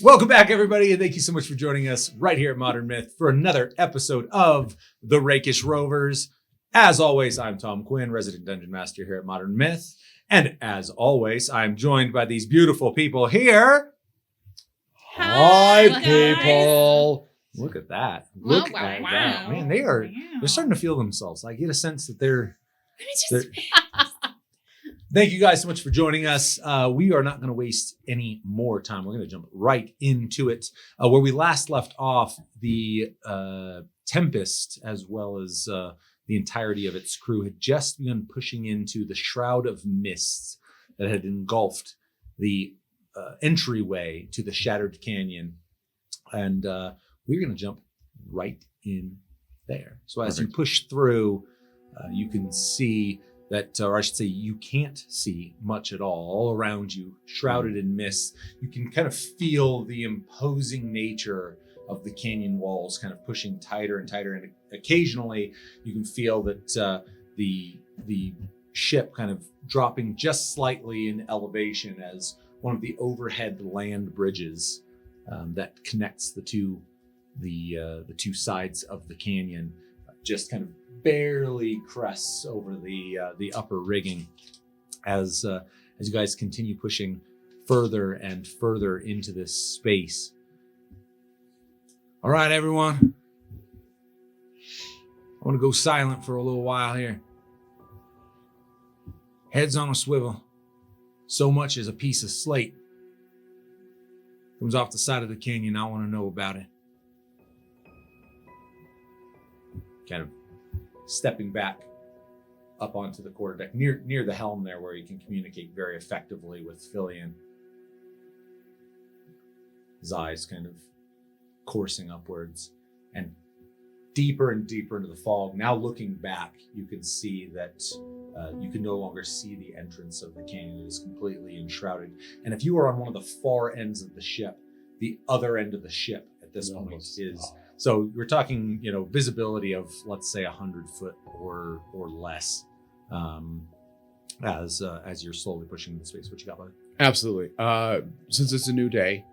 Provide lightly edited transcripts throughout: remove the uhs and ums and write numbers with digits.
Welcome back, everybody, and thank you so much for joining us right here at Modern Myth for another episode of the Rakish Rovers. As always, I'm Tom Quinn, resident dungeon master here at Modern Myth. And as always, I'm joined by these beautiful people here. Hi, people. Look at that. Wow, Look wow, at wow. that. Man, they're starting to feel themselves. I get a sense that they're... Thank you guys so much for joining us. We are not going to waste any more time. We're going to jump right into it. Where we last left off, the Tempest, as well as the entirety of its crew, had just begun pushing into the shroud of mists that had engulfed the entryway to the Shattered Canyon. And we're going to jump right in there. So as you push through, you can see that, or I should say, you can't see much at all around you, shrouded in mist. You can kind of feel the imposing nature of the canyon walls kind of pushing tighter and tighter. And occasionally you can feel that the ship kind of dropping just slightly in elevation as one of the overhead land bridges that connects the two sides of the canyon just kind of barely crests over the upper rigging as you guys continue pushing further and further into this space. All right, everyone. I want to go silent for a little while here. Heads on a swivel. So much as a piece of slate comes off the side of the canyon. I want to know about it. Kind of stepping back up onto the quarterdeck near the helm there, where you can communicate very effectively with Filian. His eyes kind of coursing upwards and deeper and deeper into the fog. Now looking back, you can see that you can no longer see the entrance of the canyon. It is completely enshrouded. And if you are on one of the far ends of the ship, the other end of the ship at this point is... So we're talking, visibility of, let's say, 100 foot or less, as you're slowly pushing into space. What you got, buddy? Absolutely. Since it's a new day,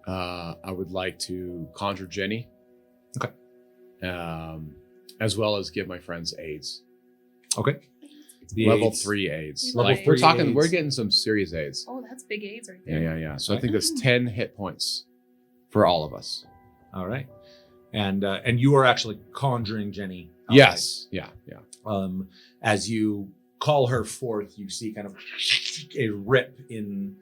I would like to conjure Jenny. Okay. As well as give my friends aids. Okay. Level 3 aids. We're getting some serious aids. Oh, that's big AIDS right there. Yeah. So I think that's 10 hit points for all of us. All right. And you are actually conjuring Jenny. Yes. Yeah. As you call her forth, you see kind of a rip in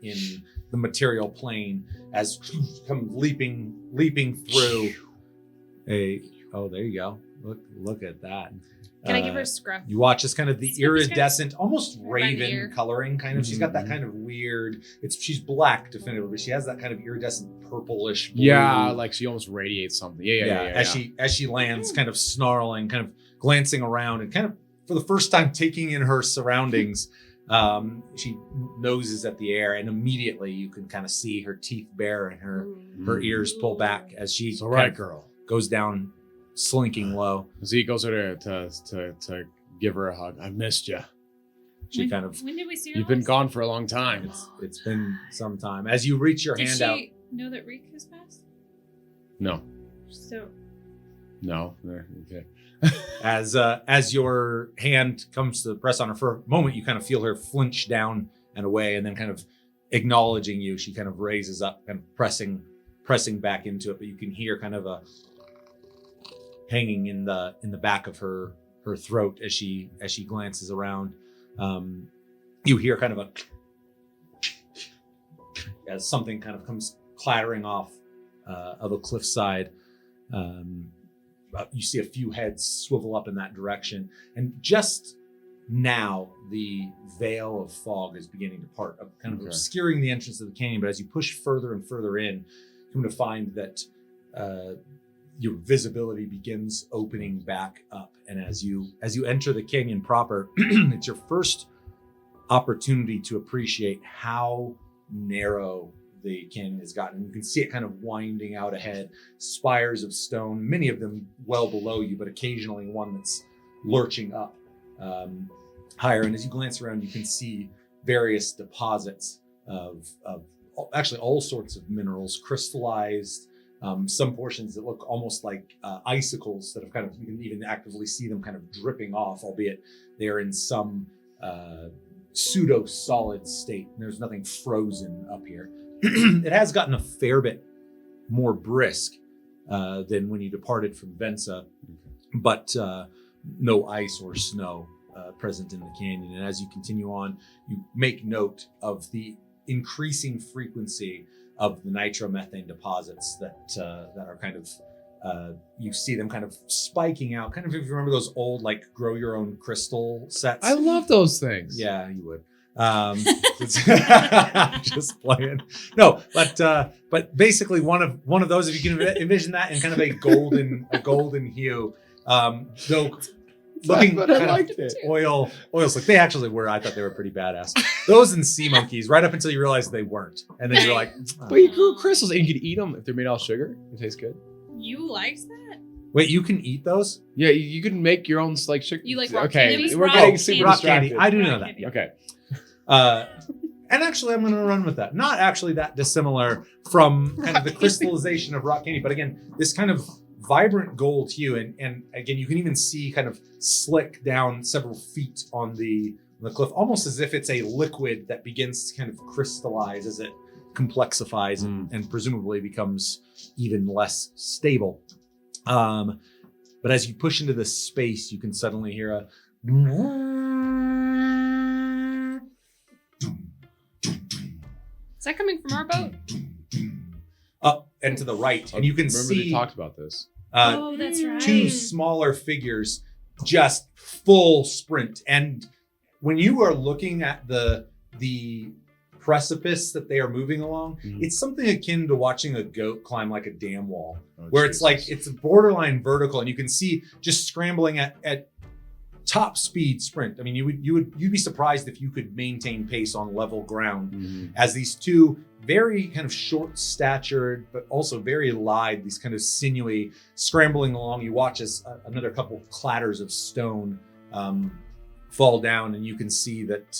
the material plane as come leaping through oh, there you go. Look at that. Can I give her a scruff? You watch as kind of the iridescent, almost raven ear. coloring kind of. She's got that kind of weird, she's black definitively, but she has that kind of iridescent purplish blue. Yeah, like she almost radiates something. Yeah. As she lands, kind of snarling, kind of glancing around and kind of for the first time taking in her surroundings. She noses at the air and immediately you can kind of see her teeth bare and her ears pull back as she goes down, slinking low. Z goes over to give her a hug. I missed you. When did we see her? You've been gone for a long time. It's been some time. As you reach your hand out. Did she know that Reek has passed? No. So. No. Okay. As your hand comes to press on her for a moment, you kind of feel her flinch down and away, and then kind of acknowledging you, she kind of raises up, kind of pressing back into it. But you can hear kind of a hanging in the back of her throat as she glances around. You hear kind of as something kind of comes clattering off of a cliffside. You see a few heads swivel up in that direction, and just now the veil of fog is beginning to part, kind of obscuring the entrance of the canyon. But as you push further and further in, you're going to find that your visibility begins opening back up. And as you enter the canyon proper, it's your first opportunity to appreciate how narrow the canyon has gotten. You can see it kind of winding out ahead, spires of stone, many of them well below you, but occasionally one that's lurching up higher. And as you glance around, you can see various deposits of actually all sorts of minerals crystallized. Some portions that look almost like icicles that have kind of, you can even actively see them kind of dripping off, albeit they're in some pseudo solid state. There's nothing frozen up here. It has gotten a fair bit more brisk than when you departed from Vensa, but no ice or snow present in the canyon. And as you continue on, you make note of the increasing frequency of the nitromethane deposits that are kind of, you see them kind of spiking out. Kind of, if you remember those old, like, grow your own crystal sets. I love those things. Yeah, you would. Just playing. No, but basically one of those, if you can envision that in kind of a golden hue. Though looking But kind I of liked it. oil slick. They actually were. I thought they were pretty badass. Those and sea monkeys, right up until you realized they weren't, and then you're like, oh. But you grew crystals and you could eat them if they're made out of sugar. It tastes good. You liked that? Wait, you can eat those? Yeah, you can make your own like sugar. You like rock okay, candy? we're Rock getting candy. super Rock distracted. candy. I do know Rock that. candy. Okay. And actually, I'm going to run with that. Not actually that dissimilar from kind of the crystallization of rock candy, but again, this kind of vibrant gold hue, and again, you can even see kind of slick down several feet on the cliff, almost as if it's a liquid that begins to kind of crystallize as it complexifies and presumably becomes even less stable. But as you push into this space, you can suddenly hear a Is that coming from our boat? up and to the right, and you can Remember see they talked about this. Oh, that's right. two smaller figures just full sprint. And when you are looking at the precipice that they are moving along, it's something akin to watching a goat climb like a dam wall, where it's like it's borderline vertical, and you can see just scrambling at top speed sprint. I mean, you'd be surprised if you could maintain pace on level ground as these two very kind of short statured, but also very lithe, these kind of sinewy scrambling along. You watch as another couple clatters of stone fall down, and you can see that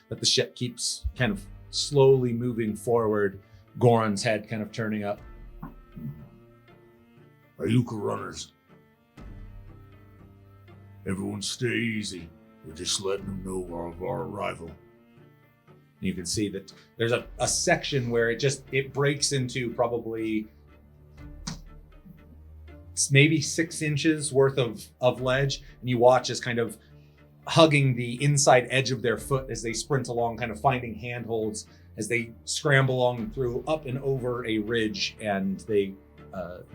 that the ship keeps kind of slowly moving forward. Goran's head kind of turning up. Ayuka runners. Everyone stay easy. We're just letting them know of our arrival. You can see that there's a section where it breaks into probably maybe 6 inches worth of ledge, and you watch as kind of hugging the inside edge of their foot as they sprint along, kind of finding handholds as they scramble along through up and over a ridge, and they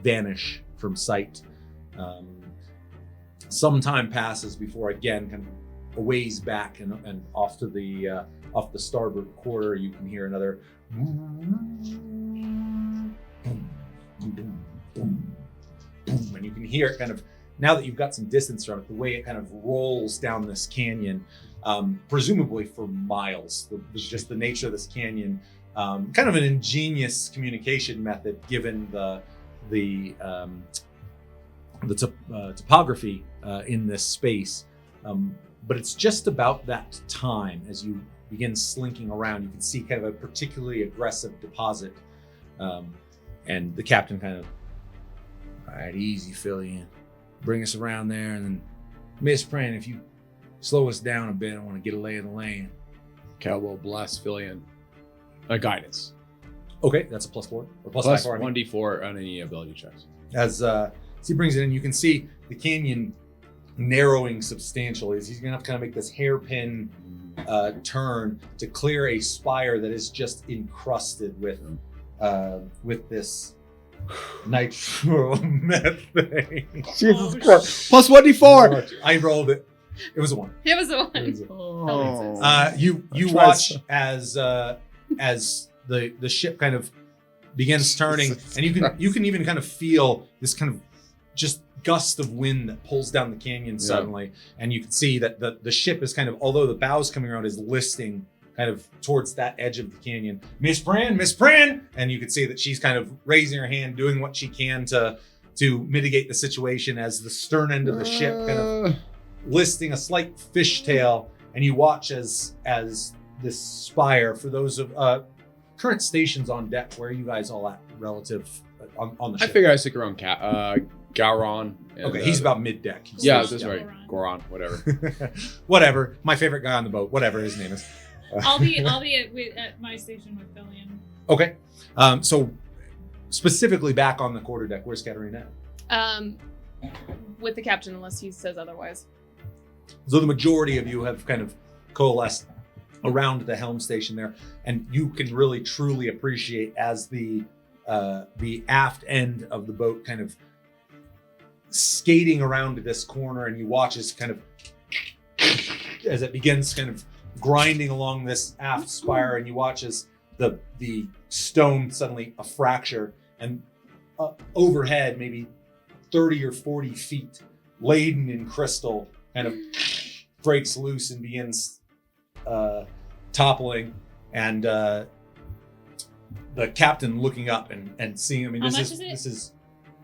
vanish from sight. Some time passes before again, kind of a ways back and off to the starboard quarter, you can hear another boom, boom, boom, boom, and you can hear it kind of, now that you've got some distance from it, the way it kind of rolls down this canyon, presumably for miles. Just the nature of this canyon, kind of an ingenious communication method given the topography in this space. But it's just about that time as you begin slinking around, you can see kind of a particularly aggressive deposit. And the captain kind of, all right, easy, Fillion. Bring us around there, and then Miss Pran, if you slow us down a bit, I want to get a lay of the land. Cowboy bless Fillion. Guidance. Okay, that's a +4 or Plus 5. 1d4 on any ability checks. As he brings it in, you can see the canyon narrowing substantially. As he's going to have to kind of make this hairpin turn to clear a spire that is just encrusted with this nitromethane. Jesus Christ. Plus 1d4. I rolled it. It was a 1. It was the one. It was a- Oh. You I'm watch trying as the ship kind of begins turning, and you can even kind of feel this kind of just gust of wind that pulls down the canyon suddenly, and you can see that the ship is kind of, although the bow's coming around, is listing kind of towards that edge of the canyon. Miss Pran, and you can see that she's kind of raising her hand, doing what she can to mitigate the situation as the stern end of the ship kind of listing a slight fishtail, and you watch as this spire, for those of current stations on deck. Where are you guys all at relative on the I ship? figure I stick around Gowron. and, Okay, he's about mid deck. Yeah, Goron. that's right. Goron, whatever. Whatever. My favorite guy on the boat. Whatever his name is. I'll be at my station with Billion. Okay. So specifically back on the quarterdeck, where's Katarina at? With the captain, unless he says otherwise. So the majority of you have kind of coalesced around the helm station there, and you can really truly appreciate as the aft end of the boat kind of skating around this corner, and you watch as kind of as it begins kind of grinding along this aft spire, and you watch as the stone suddenly a fracture, and overhead maybe 30 or 40 feet laden in crystal kind of breaks loose and begins toppling, and the captain looking up and seeing, I mean, How this much is is it? this is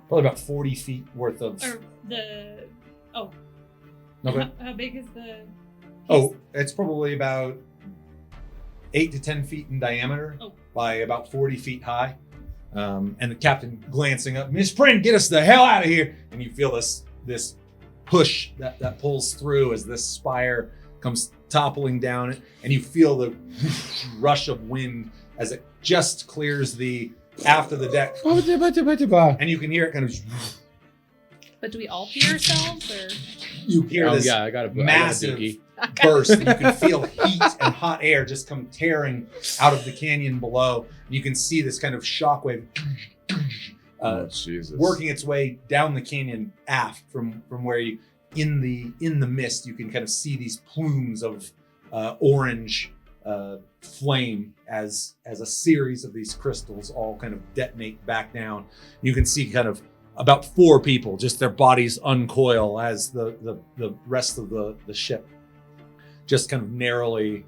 probably about 40 feet worth of Or the okay. how big is the? Oh, it's probably about 8 to 10 feet in diameter Oh. by about 40 feet high. And the captain glancing up, Miss Prin, get us the hell out of here! And you feel this push that pulls through as this spire comes toppling down, and you feel the rush of wind as it just clears the aft of the deck, and you can hear it kind of. But do we all pee ourselves, or? You hear Oh this yeah, I got a massive dookie. burst, and you can feel heat and hot air just come tearing out of the canyon below. You can see this kind of shockwave Oh Jesus! working its way down the canyon aft from where you in the mist you can kind of see these plumes of orange flame as a series of these crystals all kind of detonate back down. You can see kind of about 4 people, just their bodies uncoil as the rest of the ship just kind of narrowly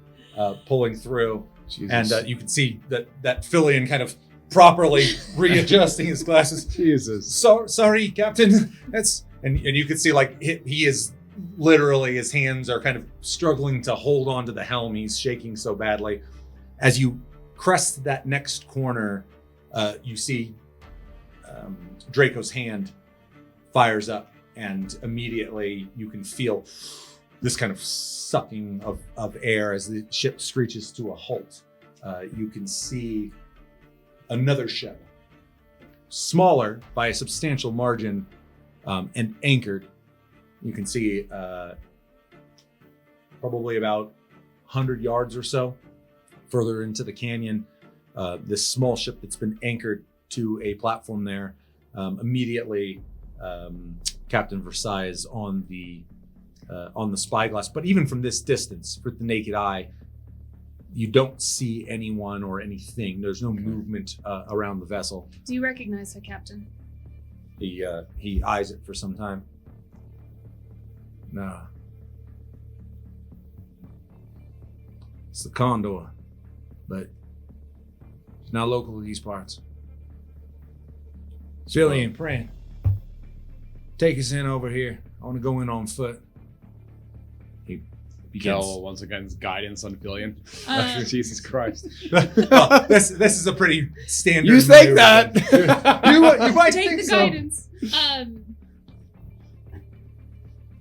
pulling through. Jesus. And you can see that Fillion kind of properly readjusting his glasses. Jesus. So sorry, Captain. That's and you can see like he is literally, his hands are kind of struggling to hold onto the helm. He's shaking so badly. As you crest that next corner, you see Draco's hand fires up, and immediately you can feel this kind of sucking of air as the ship screeches to a halt. You can see another ship, smaller by a substantial margin, and anchored. You can see probably about 100 yards or so further into the canyon, this small ship that's been anchored to a platform there. Immediately, Captain Versailles is on the spyglass, but even from this distance, with the naked eye, you don't see anyone or anything. There's no movement around the vessel. Do you recognize her, Captain? He eyes it for some time. No. It's the Condor, but it's not local to these parts. Philly and Pran, take us in over here. I want to go in on foot. He begins. Kel once again guidance on Fillion. Um, Jesus Christ. Oh, this is a pretty standard. You think maneuver. that? you might Take think the so. guidance.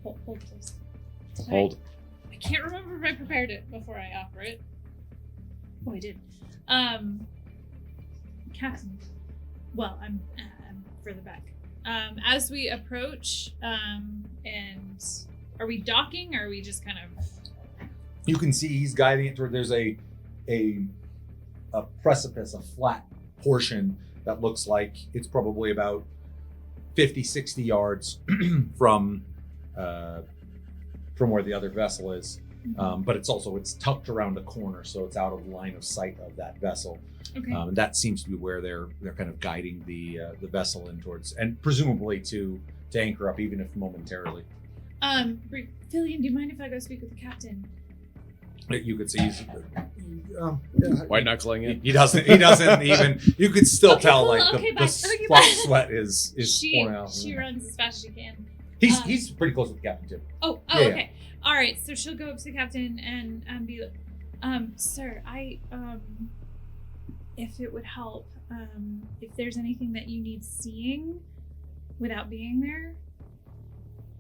Hold this. Hold. I can't remember if I prepared it before I offer it. Oh, I did. Captain. Well, I'm further back. As we approach, and are we docking, or are we just kind of? You can see he's guiding it toward. There's a precipice, a flat portion that looks like it's probably about 50, 60 yards from where the other vessel is. But it's tucked around a corner, so it's out of line of sight of that vessel. Okay. And that seems to be where they're kind of guiding the vessel in towards, and presumably to anchor up, even if momentarily. Fillion, do you mind if I go speak with the captain? You could see he's White knuckling it. he doesn't even. You could still Okay, tell cool, like okay, the bye. Okay, bye. sweat is pouring out. She runs as fast as she can. He's pretty close with the captain too. Oh, Yeah, okay. All right. So she'll go up to the captain and be like, "Sir, if it would help, if there's anything that you need seeing without being there,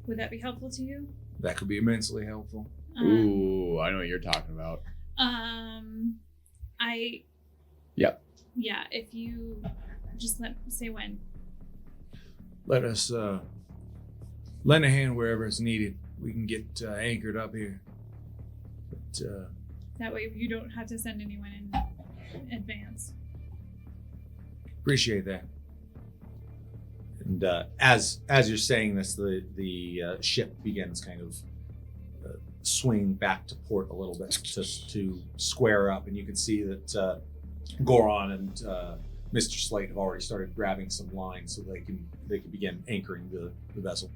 would that be helpful to you? That could be immensely helpful. Ooh, I know what you're talking about. Yep. Yeah, if you just say when. Let us lend a hand wherever it's needed. We can get anchored up here. But, That way you don't have to send anyone in advance. appreciate that. And as you're saying this, the ship begins kind of swing back to port a little bit to square up, and you can see that Goron and Mr. Slate have already started grabbing some lines so they can begin anchoring the vessel.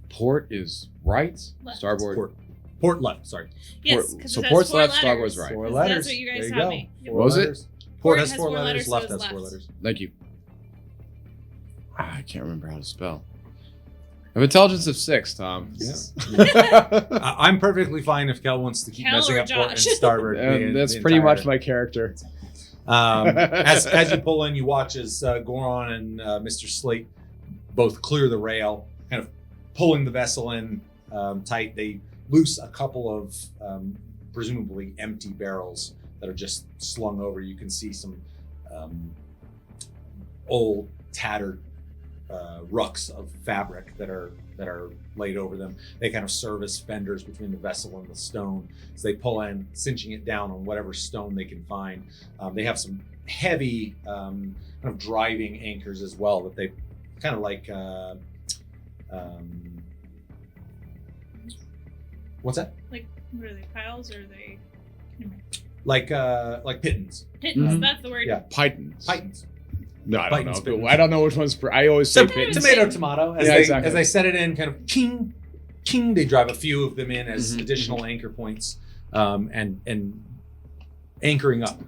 Port is right. Left. Starboard. Port left. Sorry. Yes, Port- because so it has port's 4 left, letters. starboard's right. 4 'Cause letters. That's what you guys There you taught go. me. Four What was it? letters. Port has 4 letters. Left so has it's 4 left. letters. Thank you. I can't remember how to spell. I have intelligence of 6, Tom. I'm perfectly fine if Kel wants to keep Kel messing or up port and Josh? starboard. And that's pretty much my character. As you pull in, you watch as Goron and Mr. Slate both clear the rail, kind of pulling the vessel in tight. They loose a couple of presumably empty barrels that are just slung over. You can see some old, tattered rucks of fabric that are laid over them. They kind of serve as fenders between the vessel and the stone. So they pull in, cinching it down on whatever stone they can find. They have some heavy kind of driving anchors as well that they kind of like what's that? Like, what are they, piles or are they? Like pittons. Pittons, Mhm. that's the word. Yeah. Pythons. Pythons. No, I don't Pythons, know. pittons. I don't know which one's. I always say Tomato, pittons. Tomato. As Yeah, they exactly. as they set it in, kind of king. They drive a few of them in as Mhm, additional anchor points, and anchoring up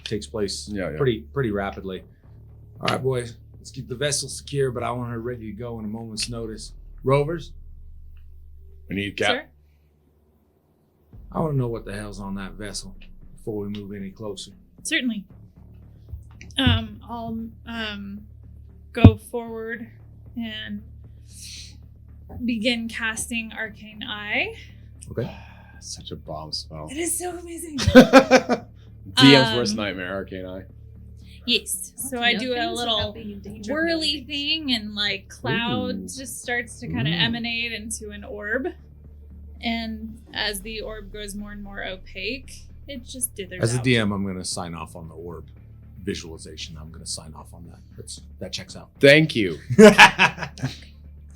takes place Yeah. pretty rapidly. All right, boys, let's keep the vessel secure, but I want her ready to go in a moment's notice. Rovers, We need cap. Sir? I want to know what the hell's on that vessel before we move any closer. Certainly. I'll go forward and begin casting Arcane Eye. Okay. Such a bomb spell. It is so amazing. DM's worst nightmare, Arcane Eye. Yes. So I do a little whirly whirly thing, and like cloud Ooh. just starts to kind of Ooh. emanate into an orb. And as the orb grows more and more opaque, it just dithers As a out. DM, I'm going to sign off on the orb visualization. I'm going to sign off on that. That checks out. Thank you.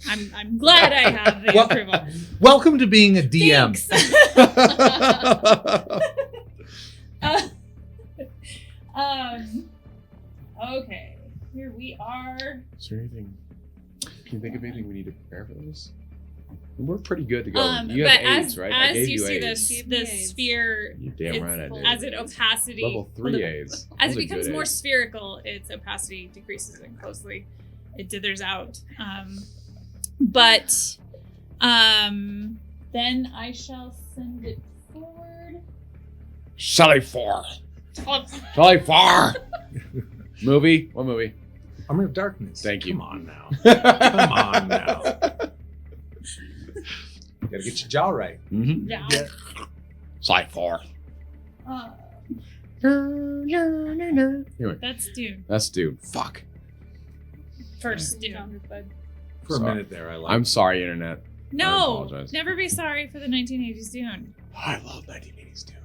I'm glad I have the Well- approval. Welcome to being a DM. Thanks. Okay, here we are. Is there anything? Can you think of anything we need to prepare for this? We're pretty good to go. You but have AIDS, as, right? I as gave you see AIDS. the sphere, You damn it's- right I did. as it opacity Level 3 AIDS. as Those it are becomes good more AIDS. spherical, its opacity decreases and closely it dithers out. But then I shall send it forward. Sally 4. Sally 4. Movie? What movie? Army of Darkness. Thank you. Come on now. Come on now. Gotta get your jaw right. Mm-hmm. Yeah. Sally 4. Anyway, That's Dune. that's dude. Fuck. First Dune. For a Sorry. minute there, I like. I'm sorry, internet. I No, apologize. never be sorry for the 1980s Dune. I love 1980s dude.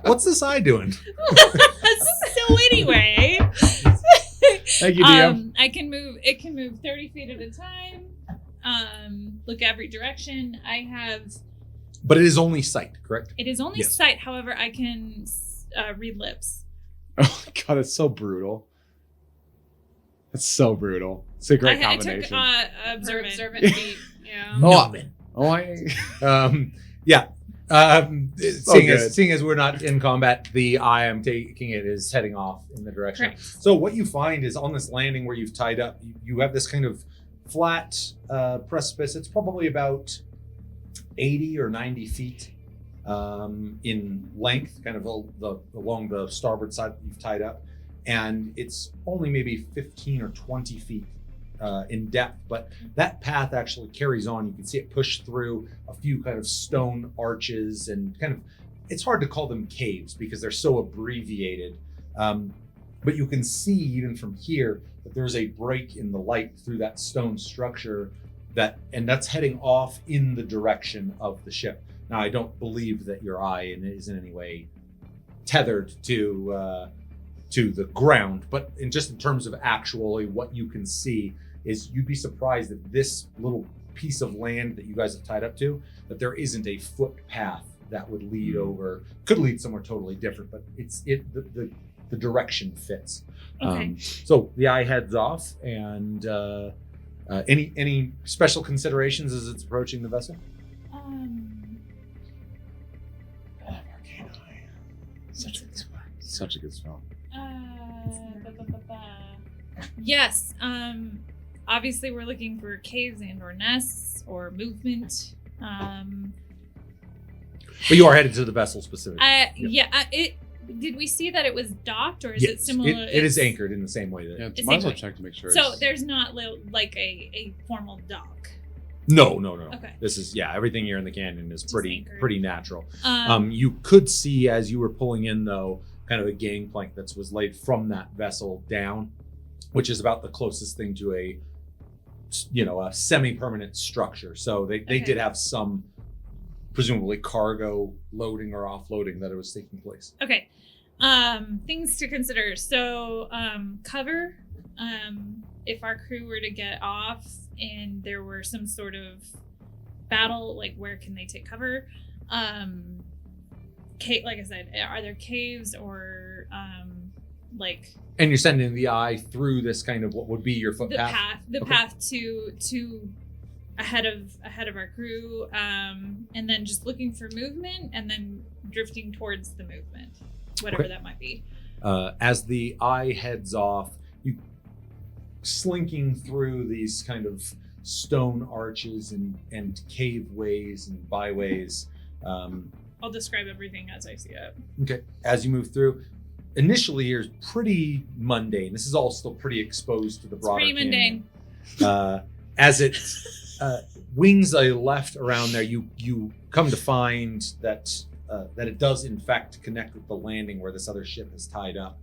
What's this eye doing? So anyway, Thank you, DM. I can move. It can move 30 feet at a time. Look every direction. I have. But it is only sight, correct? It is only Yes. sight. However, I can read lips. Oh my god, it's so brutal. It's so brutal. It's a great I took combination. observant. feet. Yeah. Yeah. So Seeing good. as we're not in combat, the eye I'm taking it is heading off in the direction. Correct. So what you find is on this landing where you've tied up, you have this kind of flat precipice. It's probably about 80 or 90 feet in length, kind of along the starboard side that you've tied up. And it's only maybe 15 or 20 feet in depth, but that path actually carries on. You can see it push through a few kind of stone arches and kind of, it's hard to call them caves because they're so abbreviated. But you can see even from here that there's a break in the light through that stone structure and that's heading off in the direction of the ship. Now, I don't believe that your eye is in any way tethered to the ground, but in terms of actually what you can see is you'd be surprised that this little piece of land that you guys have tied up to, that there isn't a footpath that would lead over, could lead somewhere totally different, but the direction fits. Okay. So the eye heads off, and any special considerations as it's approaching the vessel? Arcane Eye. Such a good spell. Yes. Obviously, we're looking for caves and/or nests or movement. But you are headed to the vessel specifically. Did we see that it was docked, or is it similar? It is anchored in the same way that. Yeah, It's might as well anchored. check to make sure. So there's not like a formal dock. No. Okay. This is everything here in the canyon is Just pretty anchored. natural. You could see as you were pulling in though, kind of a gangplank that was laid from that vessel down, which is about the closest thing to a semi-permanent structure. So they Okay. did have some presumably cargo loading or offloading that it was taking place. Okay. Things to consider. So, cover. If our crew were to get off and there were some sort of battle, like where can they take cover? Like I said, are there caves or like And you're sending the eye through this kind of what would be your the footpath. path to ahead of our crew, and then just looking for movement and then drifting towards the movement, whatever Okay. that might be. As the eye heads off, you slinking through these kind of stone arches and cave ways and byways. I'll describe everything as I see it. Okay. As you move through, initially you're pretty mundane. This is all still pretty exposed to the broader Pretty mundane. canyon. As it wings a left around there, you come to find that it does in fact connect with the landing where this other ship is tied up.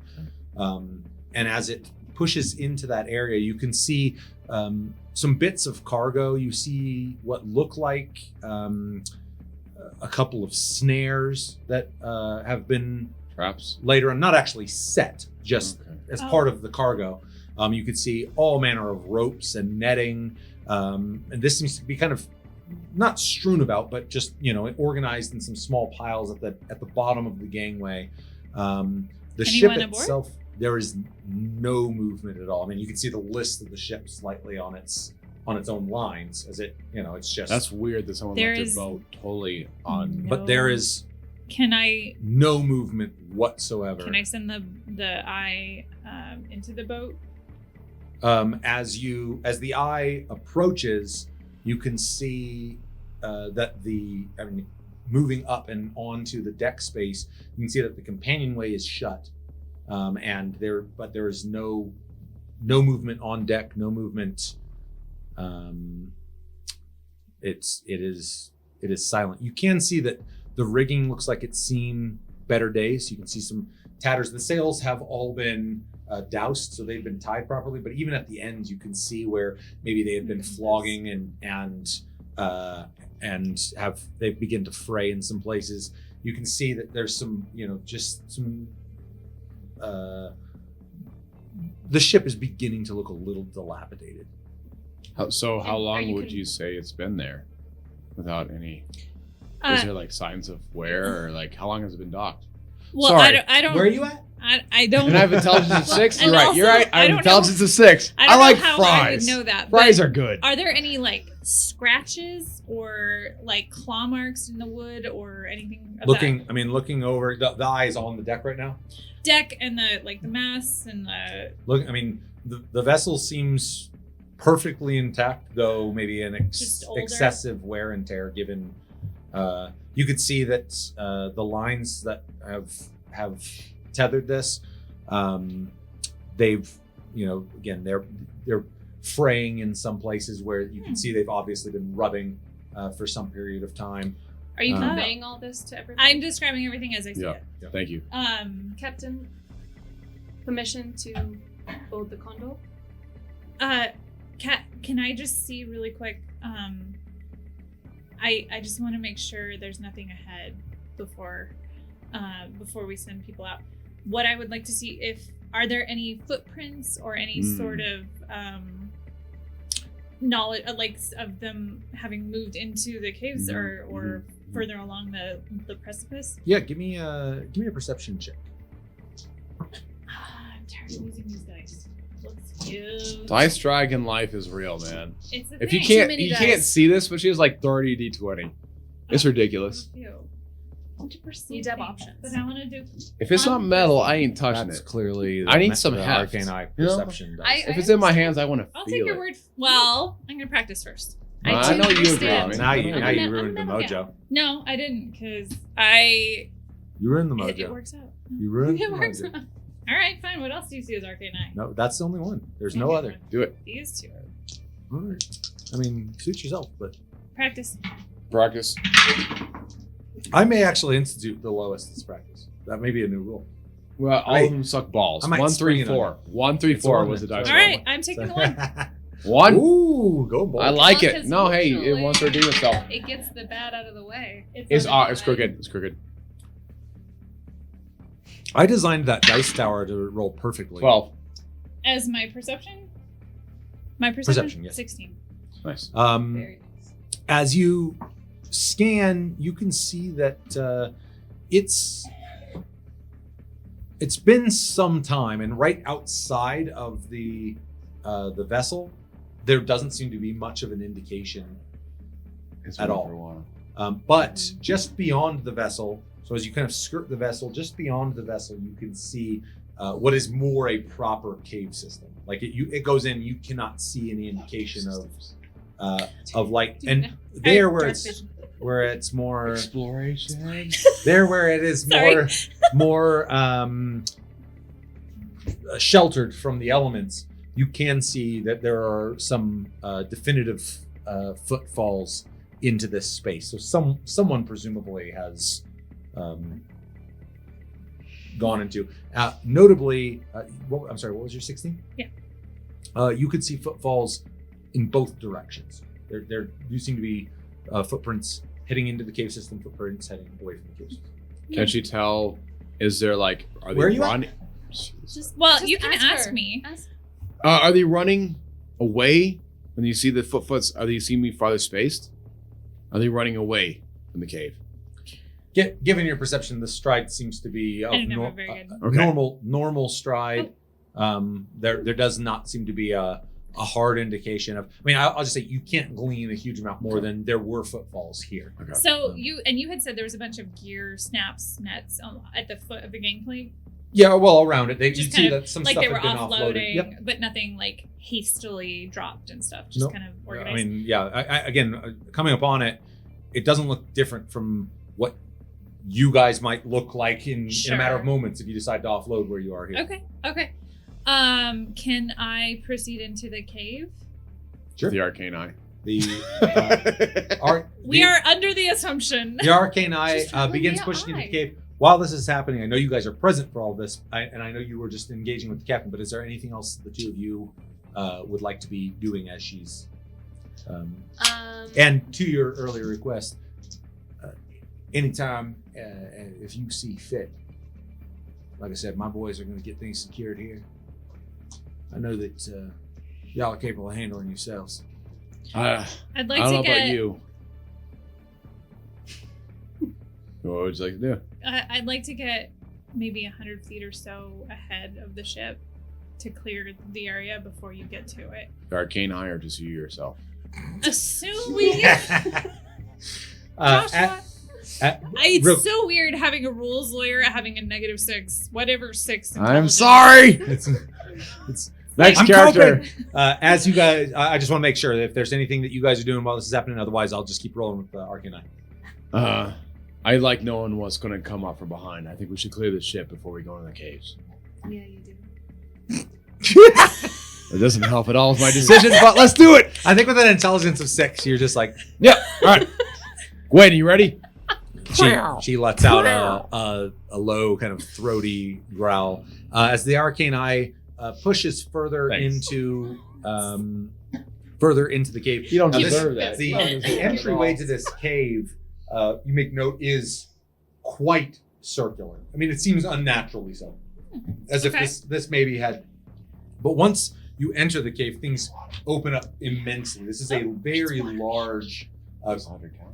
And as it pushes into that area, you can see some bits of cargo. You see what look like a couple of snares that have been Traps. later on, not actually set, just Okay. as Oh. part of the cargo. You could see all manner of ropes and netting, and this seems to be kind of not strewn about, but just organized in some small piles at the bottom of the gangway. The ship Anyone aboard? itself, there is no movement at all. I mean, you can see the list of the ship slightly on its own lines, as it's just. That's weird that someone There left is- their boat totally on. But there is Can I no movement whatsoever. send the eye into the boat? As the eye approaches, you can see that moving up and onto the deck space, you can see that the companionway is shut, and there is no movement on deck, no movement. It is silent. You can see that the rigging looks like it's seen better days. You can see some tatters. The sails have all been doused, so they've been tied properly. But even at the ends, you can see where maybe they had been flogging and they begin to fray in some places. You can see that there's some, just some. The ship is beginning to look a little dilapidated. How Are long you would con- you say it's been there without any? Uh, Is there like signs of wear, or like how long has it been docked? well, Sorry. I don't. Where are you at? I don't. And I have intelligence of 6. And You're right. also, You're right. I I have don't intelligence know- of 6. I don't like know how fries. I would know that. Fries but are good. Are there any like scratches or like claw marks in the wood or anything? Of Looking over, the eye is on the deck right now. that deck and the masts and the. The vessel seems perfectly intact, though maybe Just older? excessive wear and tear given You could see that the lines that have tethered this, they've, again, they're fraying in some places where you can see they've obviously been rubbing for some period of time. Are you conveying all this to everybody? I'm describing everything as I see it. Yeah. Thank you. Captain, permission to hold the Condor? Can I just see really quick? I just want to make sure there's nothing ahead before we send people out. What I would like to see, are there any footprints or any sort of knowledge, like of them having moved into the caves or further along the precipice? Yeah, give me a perception check. I'm tired of using these dice. Let's use. Dice Dragon life is real, man. It's a If thing. you can't see this, but she has like 30 d20. It's ridiculous. 100%. You have options. But I want to do. If it's not metal, I ain't touching That's it. clearly. I need some the heft, arcane eye you know? perception. dice. If it's in my hands, I want to I'll feel take your it. word. Well, I'm gonna practice first. I know you agree. understand. man. Now I you know now you you I'm ruined the a metal mojo. No, I didn't, because You ruined the mojo. it works out. You ruined It the works mojo. out. All right, fine. What else do you see as arcane eye? No, that's the only one. There's no other. Do it. These two. All right. I mean, suit yourself, but Practice. Practice. I may actually institute the lowest this practice. That may be a new rule. Well, all of them suck balls. I might 1, spring 3, it on 4. 1, 3, It's 4 one was the that- dice All roll. right, I'm taking the one. 1. Ooh, go bold. I like Well, it. 'cause No, hey, it usually- wants to redeem itself. It gets the bad out of the way. It's crooked. It's crooked. I designed that dice tower to roll perfectly. 12. As my perception? My perception? Perception, yes. 16. Nice. Very nice. As you scan, you can see that it's been some time, and right outside of the vessel, there doesn't seem to be much of an indication It's at been all. for a while. But just beyond the vessel, so as you kind of skirt the vessel, just beyond the vessel, you can see what is more a proper cave system. Like it goes in, you cannot see any indication of light. And there where it's more Exploration. there where it is Sorry. more sheltered from the elements, you can see that there are some definitive footfalls into this space. So someone presumably has gone into. Notably, I'm sorry, what was your 16? Yeah. You could see footfalls in both directions. There do seem to be footprints heading into the cave system, footprints heading away from the cave system. Can she tell? Is there like? Are Where are they you at? running? Well, you can ask me. Are they running away when you see the footfoots? Are they seeing me farther spaced? Are they running away from the cave? Given your perception, the stride seems to be of I don't know, very good. Okay. normal stride. There does not seem to be a hard indication of. I mean, I'll just say you can't glean a huge amount more than there were footfalls here. Okay. So you had said there was a bunch of gear snaps nets at the foot of the gangplank. Yeah, well, around it, you Just see kind of that some like stuff they were had been offloaded. offloading, Yep. but nothing like hastily dropped and stuff. Just Nope. kind of I organized. mean, yeah. Again, coming upon it, it doesn't look different from what you guys might look like in a matter of Sure. moments if you decide to offload where you are here. Okay. Can I proceed into the cave? Sure. The arcane eye. The We are under the assumption. The arcane eye Just follow begins the pushing into eye. the cave. While this is happening, I know you guys are present for all this, and I know you were just engaging with the captain, but is there anything else the two of you would like to be doing as she's... and to your earlier request, anytime, if you see fit, like I said, my boys are going to get things secured here. I know that y'all are capable of handling yourselves. I I'd like don't to know get. about you. What would you like to do? I'd like to get maybe 100 feet or so ahead of the ship to clear the area before you get to it. The arcane eye or just you yourself? Assume we get. Joshua. Real- It's so weird having a rules lawyer having a -6, whatever 6. I'm intelligence. sorry. It's Next I'm character. as you guys, I just want to make sure that if there's anything that you guys are doing while this is happening, otherwise I'll just keep rolling with the arcane eye. I like knowing what's going to come up from behind. I think we should clear the ship before we go into the caves. Yeah, you do. It doesn't help at all with my decision, but let's do it. I think with an intelligence of 6, you're just like, Yeah. All right. Gwen, you ready? she lets out a low kind of throaty growl as the arcane eye pushes further into the cave. You don't Now, deserve that. The entryway to this cave, you make note, is quite circular. I mean, it seems unnaturally so, as if this maybe had. But once you enter the cave, things open up immensely. This is a very large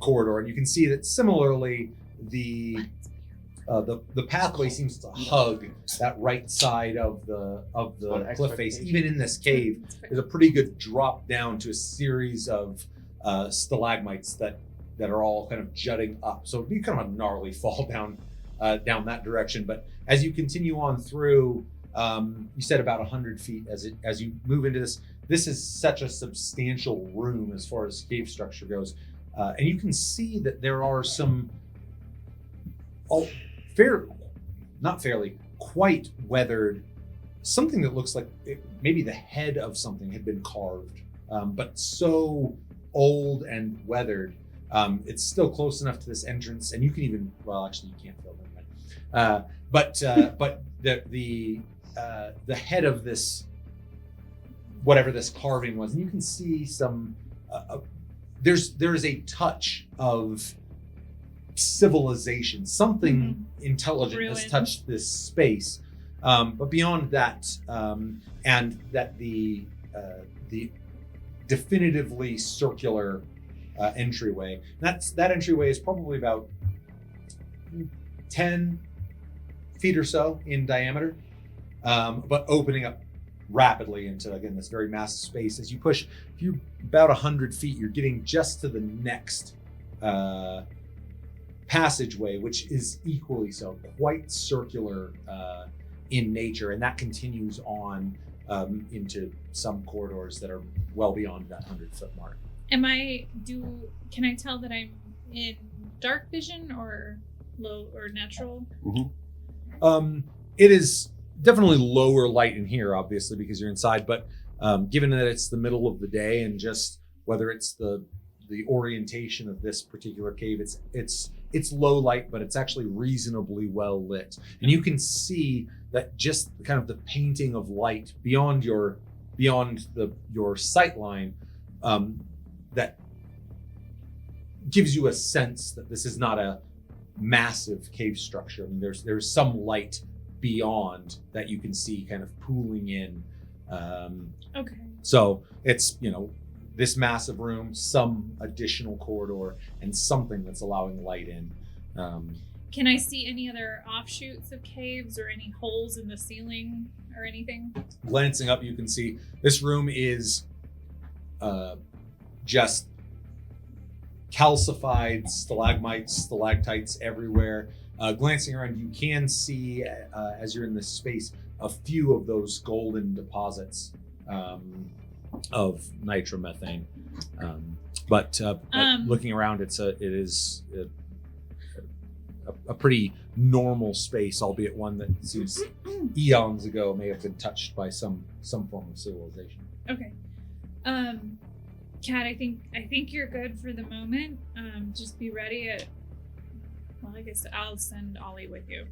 corridor, and you can see that similarly the pathway seems to hug that right side of the cliff face. Even in this cave, there's a pretty good drop down to a series of stalagmites that are all kind of jutting up. So it'd be kind of a gnarly fall down that direction. But as you continue on through, you said about 100 feet as you move into this. This is such a substantial room as far as cave structure goes, and you can see that there are some quite weathered, something that looks like maybe the head of something had been carved, but so old and weathered. It's still close enough to this entrance, and you can even, well, actually you can't feel them, but the head of this, whatever this carving was, and you can see some. There is a touch of civilization. Something intelligent has touched this space, but beyond that, and that the definitively circular entryway. That entryway is probably about 10 feet or so in diameter, but opening up rapidly into, again, this very massive space. As you push, if you're about 100 feet, you're getting just to the next passageway, which is equally so, quite circular in nature, and that continues on into some corridors that are well beyond that 100-foot mark. Can I tell that I'm in dark vision or low or natural? It is definitely lower light in here, obviously, because you're inside, but given that it's the middle of the day and just whether it's the orientation of this particular cave, it's low light, but it's actually reasonably well lit. And you can see that just kind of the painting of light beyond your sight line, that gives you a sense that this is not a massive cave structure. I mean, there's some light beyond that you can see kind of pooling in. Okay. So it's, this massive room, some additional corridor, and something that's allowing light in. Can I see any other offshoots of caves or any holes in the ceiling or anything? Glancing up, you can see this room is just calcified stalagmites, stalactites everywhere. Glancing around, you can see, as you're in this space, a few of those golden deposits of nitromethane. But looking around, it is a pretty normal space, albeit one that seems eons ago may have been touched by some form of civilization. Okay. Kat, I think you're good for the moment. Just be ready at. Well, I guess I'll send Ollie with you.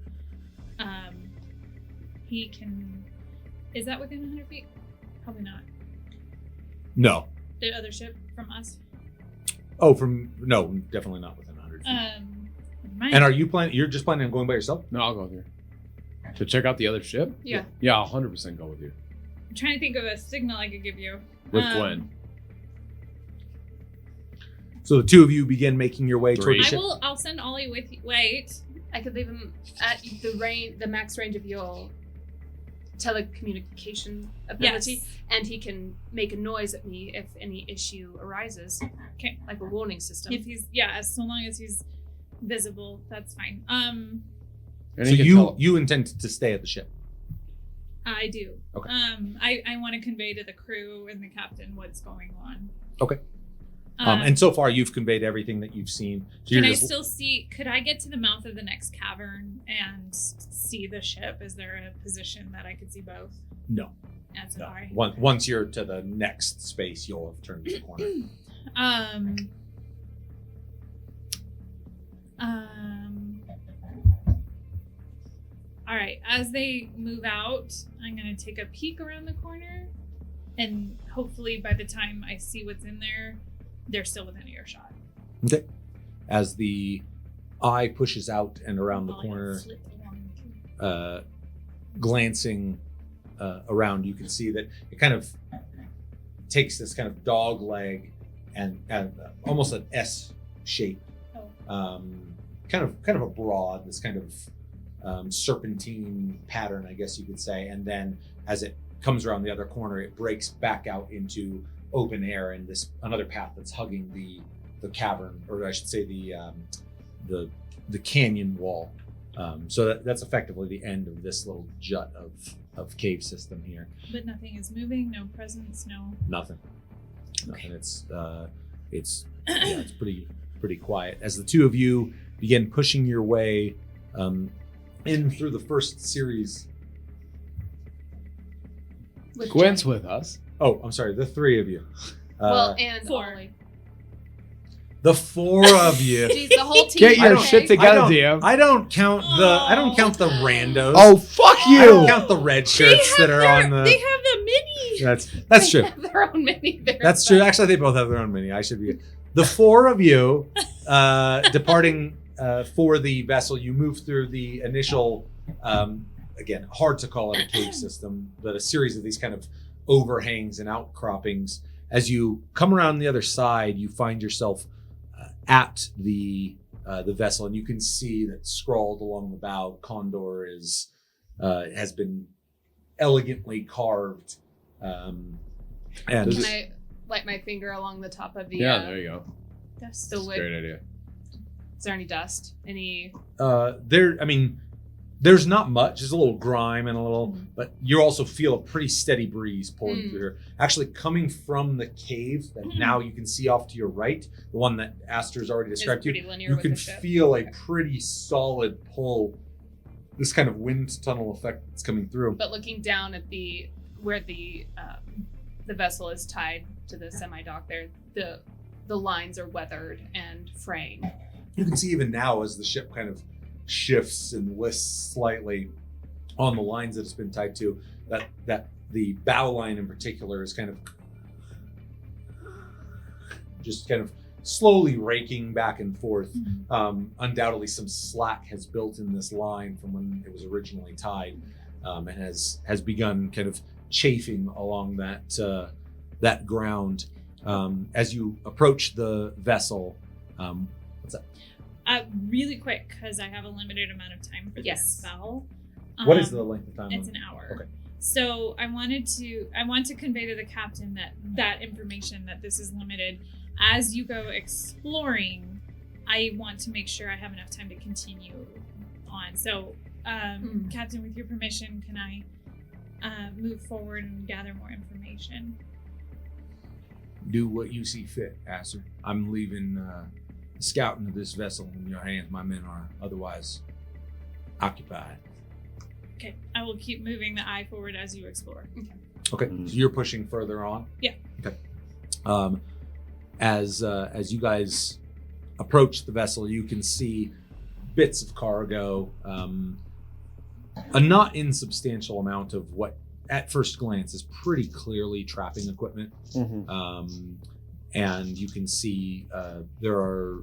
He can. Is that within 100 feet? Probably not. No. The other ship from us? Oh, no, definitely not within 100 feet. And are you planning? You're just planning on going by yourself? No, I'll go with you. To check out the other ship? Yeah. Yeah, I'll 100% go with you. I'm trying to think of a signal I could give you. With Gwen. So the two of you begin making your way toward the ship. I'll send Ollie with you. Wait. I could leave him at the max range of your telecommunication ability, Yes. and he can make a noise at me if any issue arises. Okay. Like a warning system. If he's so long as he's visible, that's fine. And So he can you intend to stay at the ship? I do. Okay. I want to convey to the crew and the captain what's going on. Okay. And so far, you've conveyed everything that you've seen. So Can you're I just- still see? Could I get to the mouth of the next cavern and see the ship? Is there a position that I could see both? No. As an No. eye. Once you're to the next space, you'll have turned the corner. All right. As they move out, I'm gonna take a peek around the corner, and hopefully by the time I see what's in there, they're still within earshot. Okay. As the eye pushes out and around the I'll, like, corner, slip along. glancing around, you can see that it kind of takes this kind of dog leg and almost an S shape, Oh. kind of a broad, this kind of serpentine pattern, I guess you could say. And then as it comes around the other corner, it breaks back out into open air and this another path that's hugging the cavern, or I should say the canyon wall. So that's effectively the end of this little jut of cave system here. But nothing is moving. No presence. No. Nothing. It's pretty quiet as the two of you begin pushing your way in through the first series. With Gwen's Johnny. with us. Oh, I'm sorry, the three of you. Well, and Four. Ollie. The four of you. Jeez, the whole team. Get your okay? shit together, DM. I don't count the randos. Oh, fuck I you! don't count the red shirts that are on They the. have the mini. That's They true. have their own mini there. That's true. Actually, they both have their own mini. I should be. The four of you departing for the vessel. You move through the initial, again, hard to call it a cave system, but a series of these kind of overhangs and outcroppings. As you come around the other side, you find yourself at the vessel, and you can see that scrawled along the bow, Condor has been elegantly carved. And Can I light my finger along the top of the? Yeah, there you go. Dust. The wood. Great idea. Is there any dust? Any? there's not much. There's a little grime and a little, but you also feel a pretty steady breeze pulling through here. Actually, coming from the cave that now you can see off to your right, the one that Aster's already described to pretty you, linear you with can the ship. feel a pretty solid pull. This kind of wind tunnel effect that's coming through. But looking down at where the vessel is tied to the semi dock, there the lines are weathered and fraying. You can see even now as the ship kind of shifts and lists slightly on the lines that it's been tied to, that the bow line in particular is kind of just kind of slowly raking back and forth. Undoubtedly some slack has built in this line from when it was originally tied, and has begun kind of chafing along that ground. As you approach the vessel, what's that? Really quick, because I have a limited amount of time for Yes. this spell. What is the length of time? It's an hour. Okay. So I want to convey to the captain that information, that this is limited. As you go exploring, I want to make sure I have enough time to continue on. So, Captain, with your permission, can I move forward and gather more information? Do what you see fit, Aster. I'm leaving scouting of this vessel in your hands. My men are otherwise occupied. Okay, I will keep moving the eye forward as you explore. Okay, so you're pushing further on. Yeah. Okay. As you guys approach the vessel, you can see bits of cargo, a not insubstantial amount of what, at first glance, is pretty clearly trapping equipment. And you can see there are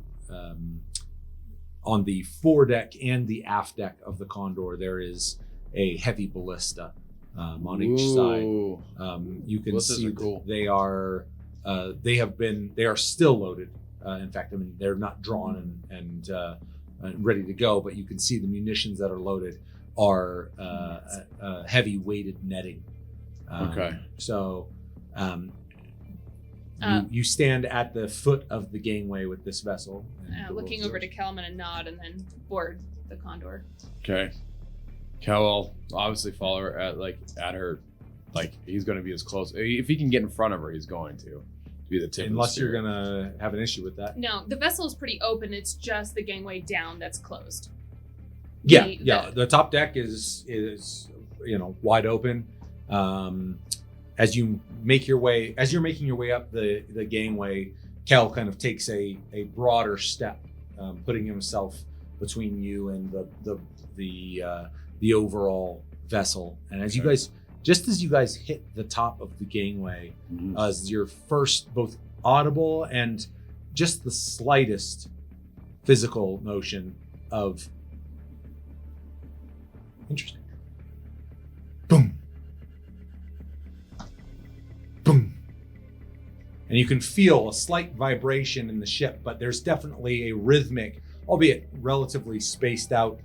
on the foredeck and the aft deck of the Condor, there is a heavy ballista on each side. Ooh. You can Ballistas see are cool. they are they are still loaded. In fact, I mean, they're not drawn and ready to go, but you can see the munitions that are loaded are heavy weighted netting. Okay. So you stand at the foot of the gangway with this vessel. and the Looking ropes over are- to Kelman and nod, and then board the Condor. Okay. Cal will obviously follow her at her, like he's going to be as close. If he can get in front of her, he's going to. be the tip. Unless of the you're spear. gonna have an issue with that. No, the vessel is pretty open. It's just the gangway down that's closed. Yeah, The- yeah. The top deck is wide open. As you're making your way up the gangway, Kel kind of takes a broader step, putting himself between you and the overall vessel. And as you guys hit the top of the gangway, Mhm. as your first both audible and just the slightest physical notion of interesting. Boom. Boom. And you can feel a slight vibration in the ship, but there's definitely a rhythmic, albeit relatively spaced out.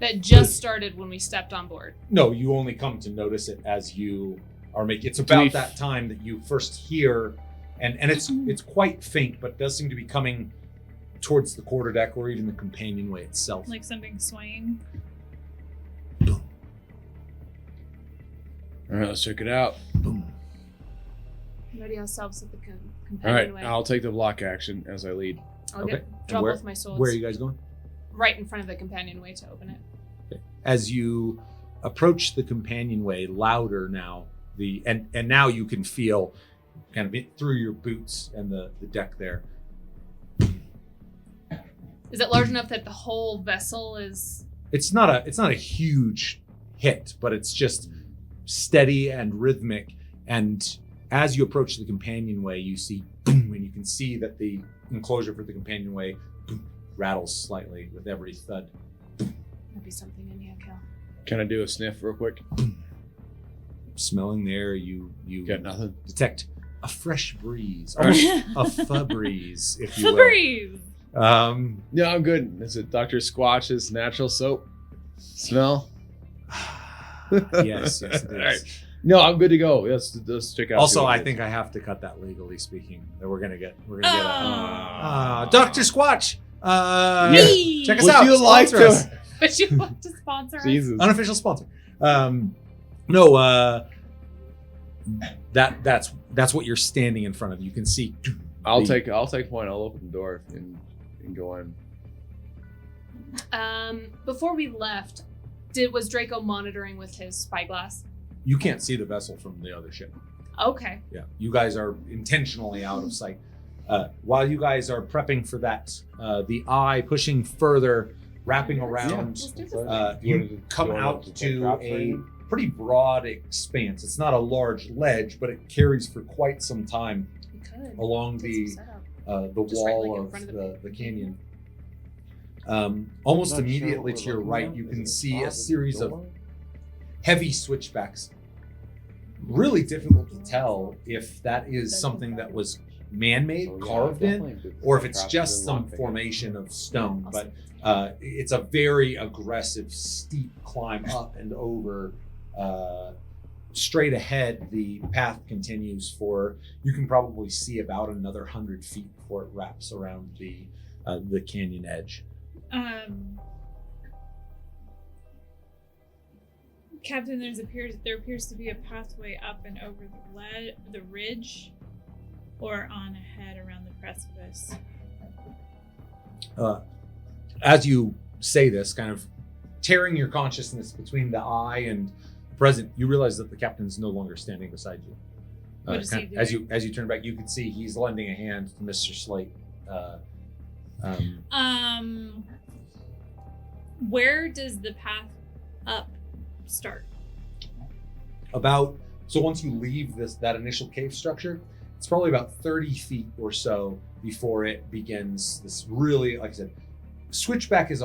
That just started when we stepped on board. No, you only come to notice it as you are making. It's about that time that you first hear, and it's quite faint, but does seem to be coming towards the quarterdeck or even the companionway itself. Like something swaying. All right, let's check it out. Boom. Ready ourselves at the All right, companionway. I'll take the block action as I lead. I'll Okay. draw where- both my swords Where are you guys going? right in front of the companionway to open it. As you approach the companionway, louder now, and now you can feel kind of it through your boots and the deck there. Is it large enough that the whole vessel is? It's not a huge hit, but it's just steady and rhythmic. And as you approach the companionway, you see boom, and you can see that the enclosure for the companionway boom, rattles slightly with every thud. Might be something in here, Cal. Can I do a sniff real quick? Smelling there, you Got nothing. detect a fresh breeze, All right. almost a Febreze, if you will. Febreze. No, I'm good. Is it Dr. Squatch's natural soap smell? Yes, it is. All right. No, I'm good to go. Let's check out. Also, see what I it is. think I have to cut that legally speaking. That we're gonna get Oh. Dr. Squatch. Me. Check us Would out. you like Sponsor us. to? But you want to sponsor us? Jesus. Unofficial sponsor. That's what you're standing in front of. You can see. I'll the- take point. I'll open the door and go in. Before we left, was Draco monitoring with his spyglass? You can't see the vessel from the other ship. Okay. Yeah, you guys are intentionally out of sight. While you guys are prepping for that, the eye pushing further, wrapping around. Let's do this. You come out to a pretty broad expanse. It's not a large ledge, but it carries for quite some time We could. along Get the some setup. Just wall right, like, in of front of the the canyon. Almost Not sure immediately what to your we're right, looking you at. can Is it see a positive series of door? heavy switchbacks. Really difficult to tell if that is something that was man-made, Oh, yeah, carved in, definitely. or if it's Crafted just and some locked formation of stone. Yeah, But it's a very aggressive, steep climb up and over. Straight ahead, the path continues for, you can probably see about another 100 feet before it wraps around the canyon edge. Captain, there appears to be a pathway up and over the ridge, or on ahead around the precipice. As you say this, kind of tearing your consciousness between the eye and present, you realize that the captain's no longer standing beside you. What is he as doing? you turn back, you can see he's lending a hand to Mr. Slate. Where does the path up start? So once you leave that initial cave structure, it's probably about 30 feet or so before it begins this really, like I said, switchback is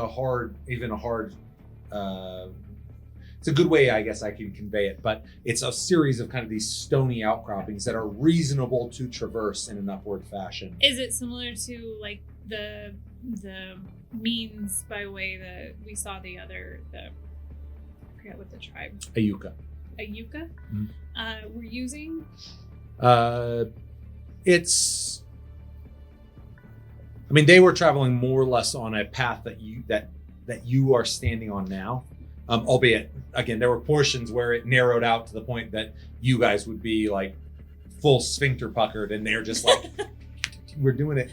it's a good way, I guess I can convey it, but it's a series of kind of these stony outcroppings that are reasonable to traverse in an upward fashion. Is it similar to like the means by way that we saw I forget what the tribe, Ayuka. Ayuka, Mhm. were using? They were traveling more or less on a path that you are standing on now. Albeit, again, there were portions where it narrowed out to the point that you guys would be like full sphincter puckered, and they're just like, we're doing it.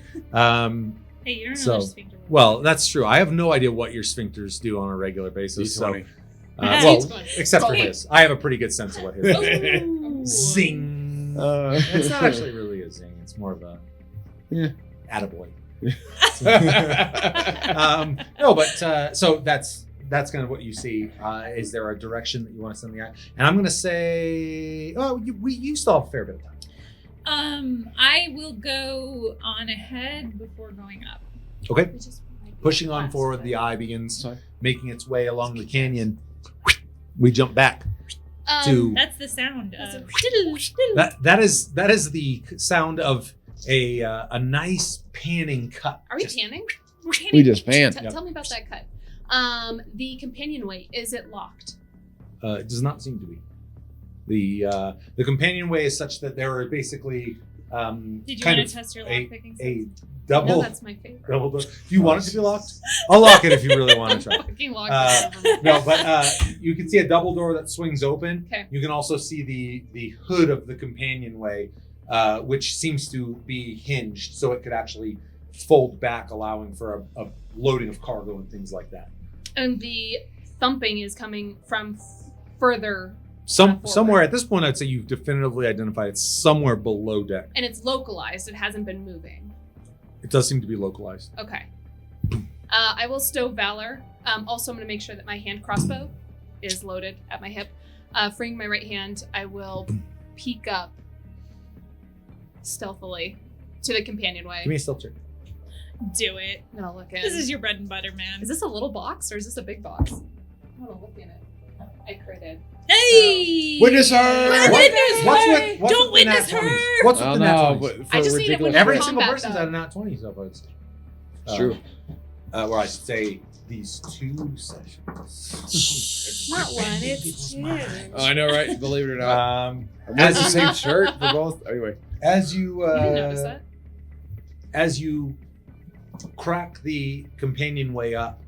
Hey, you don't know So, there's sphincter. Well, that's true. I have no idea what your sphincters do on a regular basis. So, D20. well, D20. except for Okay. his, I have a pretty good sense of what his. Ooh. Zing. It's not actually really a zing. It's more of a attaboy. No, but so that's kind of what you see. Is there a direction that you want to send the eye? And I'm going to say, you still have a fair bit of time. I will go on ahead before going up. Okay. Which is Pushing on last, forward, but- the eye begins Sorry. making its way along the canyon. We jump back to That's the sound of. that is the sound of a nice panning cut. Are we Just- panning? We're We panning. just pan. Tell me about that cut. The companionway, is it locked? It does not seem to be. The companionway is such that there are basically Did you kind want of to test your a lockpicking? a No, double that's my favorite. double door. Do you want it to be locked? I'll lock it if you really want to try. Fucking locked. Uh, it. No, but you can see a double door that swings open. Okay. You can also see the hood of the companionway, which seems to be hinged, so it could actually fold back, allowing for a loading of cargo and things like that. And the thumping is coming from further, forward. Somewhere at this point, I'd say you've definitively identified it's somewhere below deck. and it's localized. It hasn't been moving. It does seem to be localized. Okay. I will stow Valor. Also, I'm going to make sure that my hand crossbow is loaded at my hip. Freeing my right hand, I will peek up stealthily to the companionway. Give me a stealth check. Do it. I'm going to look in. This is your bread and butter, man. Is this a little box or is this a big box? I'm going to look in it. I critted. Hey! Witness her! Witness What's her! with- what's Don't with the witness nat 20s? her! What's I with don't the nat know, 20s? but for I just need it ridiculous when Every you're reasons. single combat, person's though. at a nat 20 so far. It's true. Or I should say these 2 sessions. It's not one, it's two. Oh, I know, right? Believe it or not. Um, I'm wearing the same shirt for both. Anyway. as you You didn't notice that? as you crack the companionway up,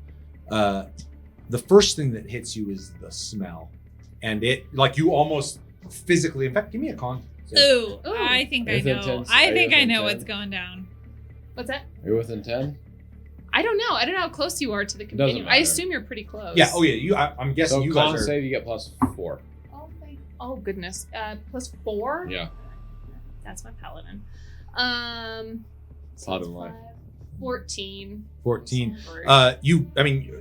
the first thing that hits you is the smell, and it like you almost physically. In fact, give me a con. Ooh, Ooh. I think I Within know. 10 I think I within know 10? what's going down. What's that? Are you within 10? I don't know. I don't know how close you are to the Doesn't companion. I matter. assume you're pretty close. Yeah. Oh yeah. You. I'm guessing So you con guys are. save, you get plus 4. Oh goodness. Plus 4? Yeah. That's my paladin. Paladin life. 14. 14. Sorry.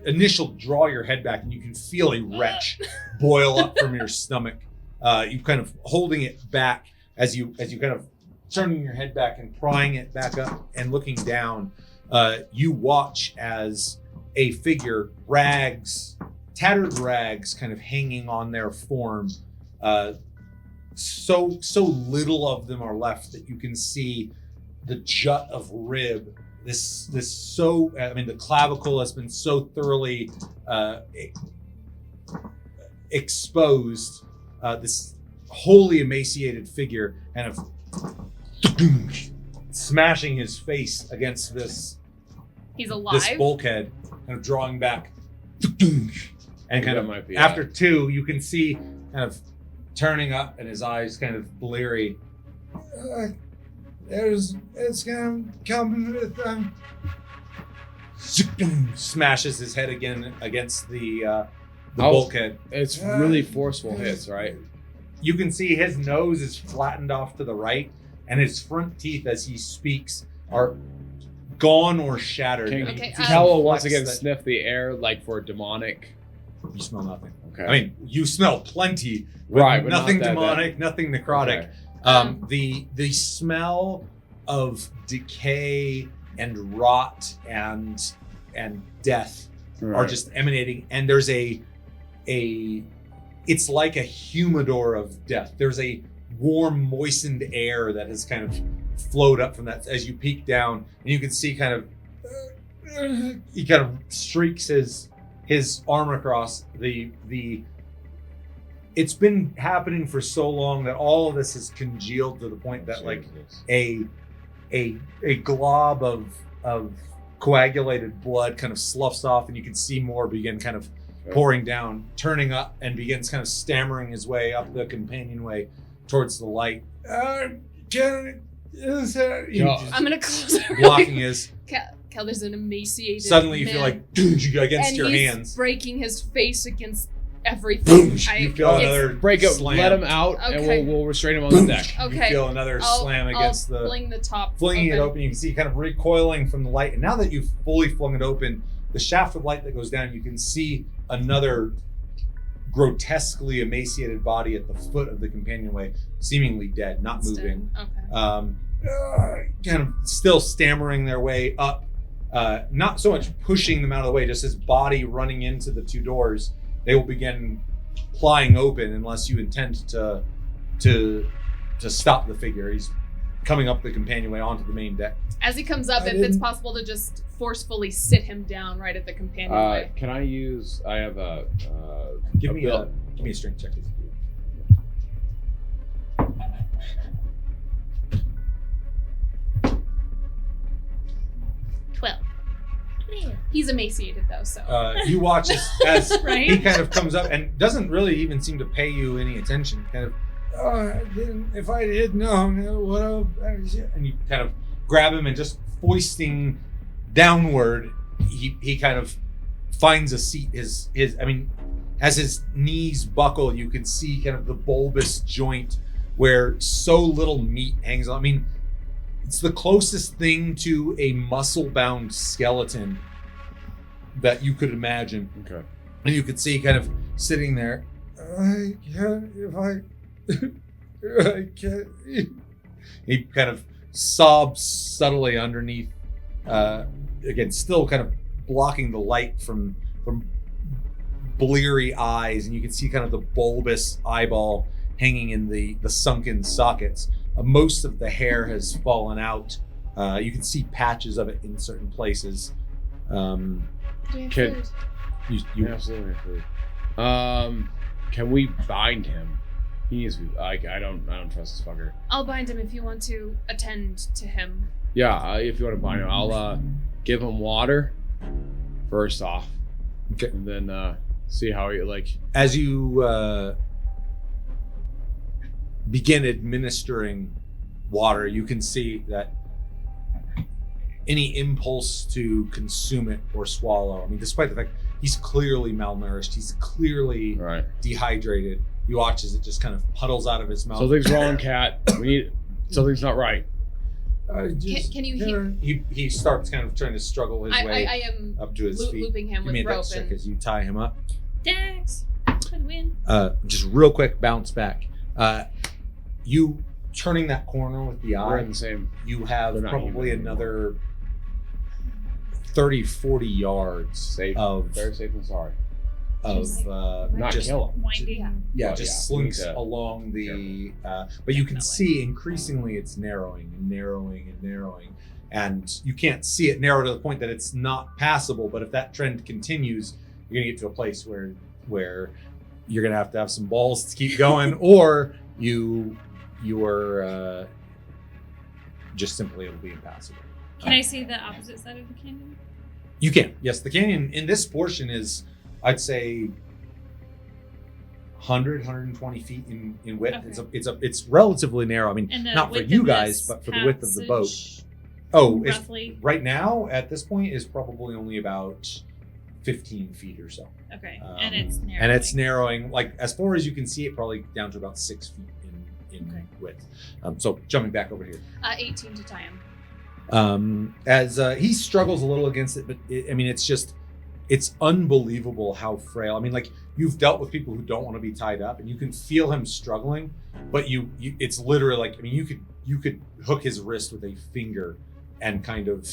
Initial draw your head back and you can feel a retch boil up from your stomach. You kind of holding it back as you kind of turning your head back and prying it back up and looking down. You watch as a figure, tattered rags, kind of hanging on their form. So little of them are left that you can see the jut of rib. The clavicle has been so thoroughly exposed. This wholly emaciated figure kind of smashing his face against this He's alive. bulkhead, kind of drawing back, and kind That of might be after 2, you can see kind of turning up and his eyes kind of bleary. It's gonna come with smashes his head again against the bulkhead. It's really forceful hits, right? You can see his nose is flattened off to the right, and his front teeth, as he speaks, are gone or shattered. Can I mean, Okay, you Cal will can once flex again that- sniff the air like for demonic. You smell nothing. Okay. I mean, you smell plenty, but Right, but nothing not that demonic, nothing necrotic. Okay. The smell of decay and rot and death are Right. just emanating, and there's it's like a humidor of death. There's a warm, moistened air that has kind of flowed up from that as you peek down, and you can see kind of he kind of streaks his arm across the it's been happening for so long that all of this has congealed to the point that like a glob of coagulated blood kind of sloughs off, and you can see more begin kind of pouring down, turning up, and begins kind of stammering his way up the companionway towards the light. I'm gonna close it. Blocking his. Cal, there's an emaciated. Suddenly, you man, feel like against and your he's hands. breaking his face against everything. You feel another break up. slam. Let him out, Okay. and we'll restrain him on the deck. You Okay. feel another slam against I'll the. fling the top. Flinging it open, you can see kind of recoiling from the light. And now that you've fully flung it open, the shaft of light that goes down, you can see another grotesquely emaciated body at the foot of the companionway, seemingly dead, not It's moving. dead. Okay. Kind of still stammering their way up, not so much pushing them out of the way, just his body running into the two doors. They will begin plying open unless you intend to stop the figure. He's coming up the companionway onto the main deck. As he comes up, if it's possible to just forcefully sit him down right at the companionway. Can I use? I have a. Give me bill. a strength check. 12. He's emaciated though, so. You watch as Right? he kind of comes up and doesn't really even seem to pay you any attention. Kind of, if I did know what and you kind of grab him and just foisting downward, he kind of finds a seat. As his knees buckle, you can see kind of the bulbous joint where so little meat hangs on. I mean, it's the closest thing to a muscle-bound skeleton that you could imagine. Okay. And you could see kind of sitting there. I can't. He kind of sobs subtly underneath. Again, still kind of blocking the light from bleary eyes, and you can see kind of the bulbous eyeball hanging in the sunken sockets. Most of the hair has fallen out. You can see patches of it in certain places. Do you have Kid. food? You Absolutely. Can we bind him? He is. I don't trust this fucker. I'll bind him if you want to attend to him. Yeah. If you want to bind him, I'll give him water first off. Okay. And then see how he like. As you begin administering water, you can see that any impulse to consume it or swallow, despite the fact he's clearly malnourished, he's clearly Right. dehydrated, you watch as it just kind of puddles out of his mouth. Something's wrong, cat. Something's not right. Can you hear? He starts kind of trying to struggle his way I am up to his feet. looping him Give with me a rope dex check and as you tie him up. Dex. Could win. Just real quick bounce back. You turning that corner with the We're eye, in the same. you have They're not probably human another 30, 40 yards Safe. of Very safe and sorry. not Not kill him. Winding. Yeah, Well, just yeah, we need slinks to along the. But you can see increasingly it's narrowing and narrowing and narrowing, and you can't see it narrow to the point that it's not passable. But if that trend continues, you're gonna get to a place where you're gonna have some balls to keep going, or you're just simply it'll be impassable. Can I see the opposite side of the canyon? You can. Yes, the canyon in this portion is, I'd say, 120 feet in width. Okay. It's relatively narrow. And the Not for width you of guys, this but for the width of the boat. passage, Oh, it's roughly. right now at this point is probably only about 15 feet or so. Okay, and it's narrow. And it's narrowing, like as far as you can see it, probably down to about 6 feet in Okay. width. So jumping back over here. 18 to tie him. As he struggles a little against it, but it's unbelievable how frail. Like you've dealt with people who don't want to be tied up, and you can feel him struggling, but it's literally like, you could hook his wrist with a finger and kind of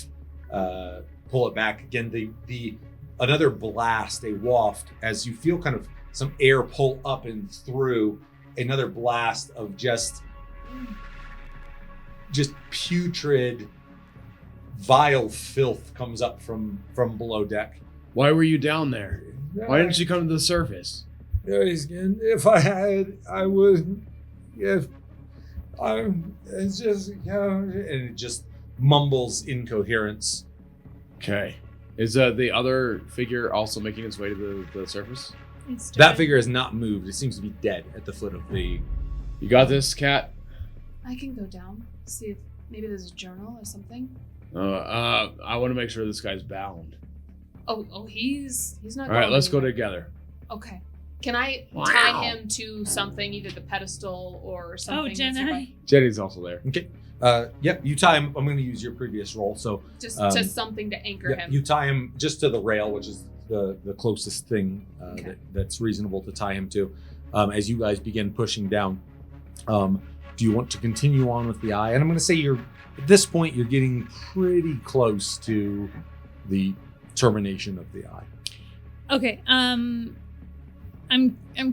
pull it back again. The another blast, a waft, as you feel kind of some air pull up and through, another blast of just putrid, vile filth comes up from below deck. Why were you down there? Why didn't you come to the surface? If I had, I would. If It's just, and it just mumbles incoherence. Okay. Is the other figure also making its way to the surface? That figure has not moved. It seems to be dead at the foot of the. You got this, Cat? I can go down, see if maybe there's a journal or something. I want to make sure this guy's bound. Oh, he's not. All right, going let's go anywhere. together. Okay. Can I tie him to something, either the pedestal or something? Oh, that's Jenna. nearby? Jenny's also there. Okay. Yep. You tie him. I'm going to use your previous roll. So Just to something to anchor yep, him. you tie him just to the rail, which is the closest thing Okay. that's reasonable to tie him to. As you guys begin pushing down, do you want to continue on with the eye? And I'm going to say at this point you're getting pretty close to the termination of the eye. Okay. I'm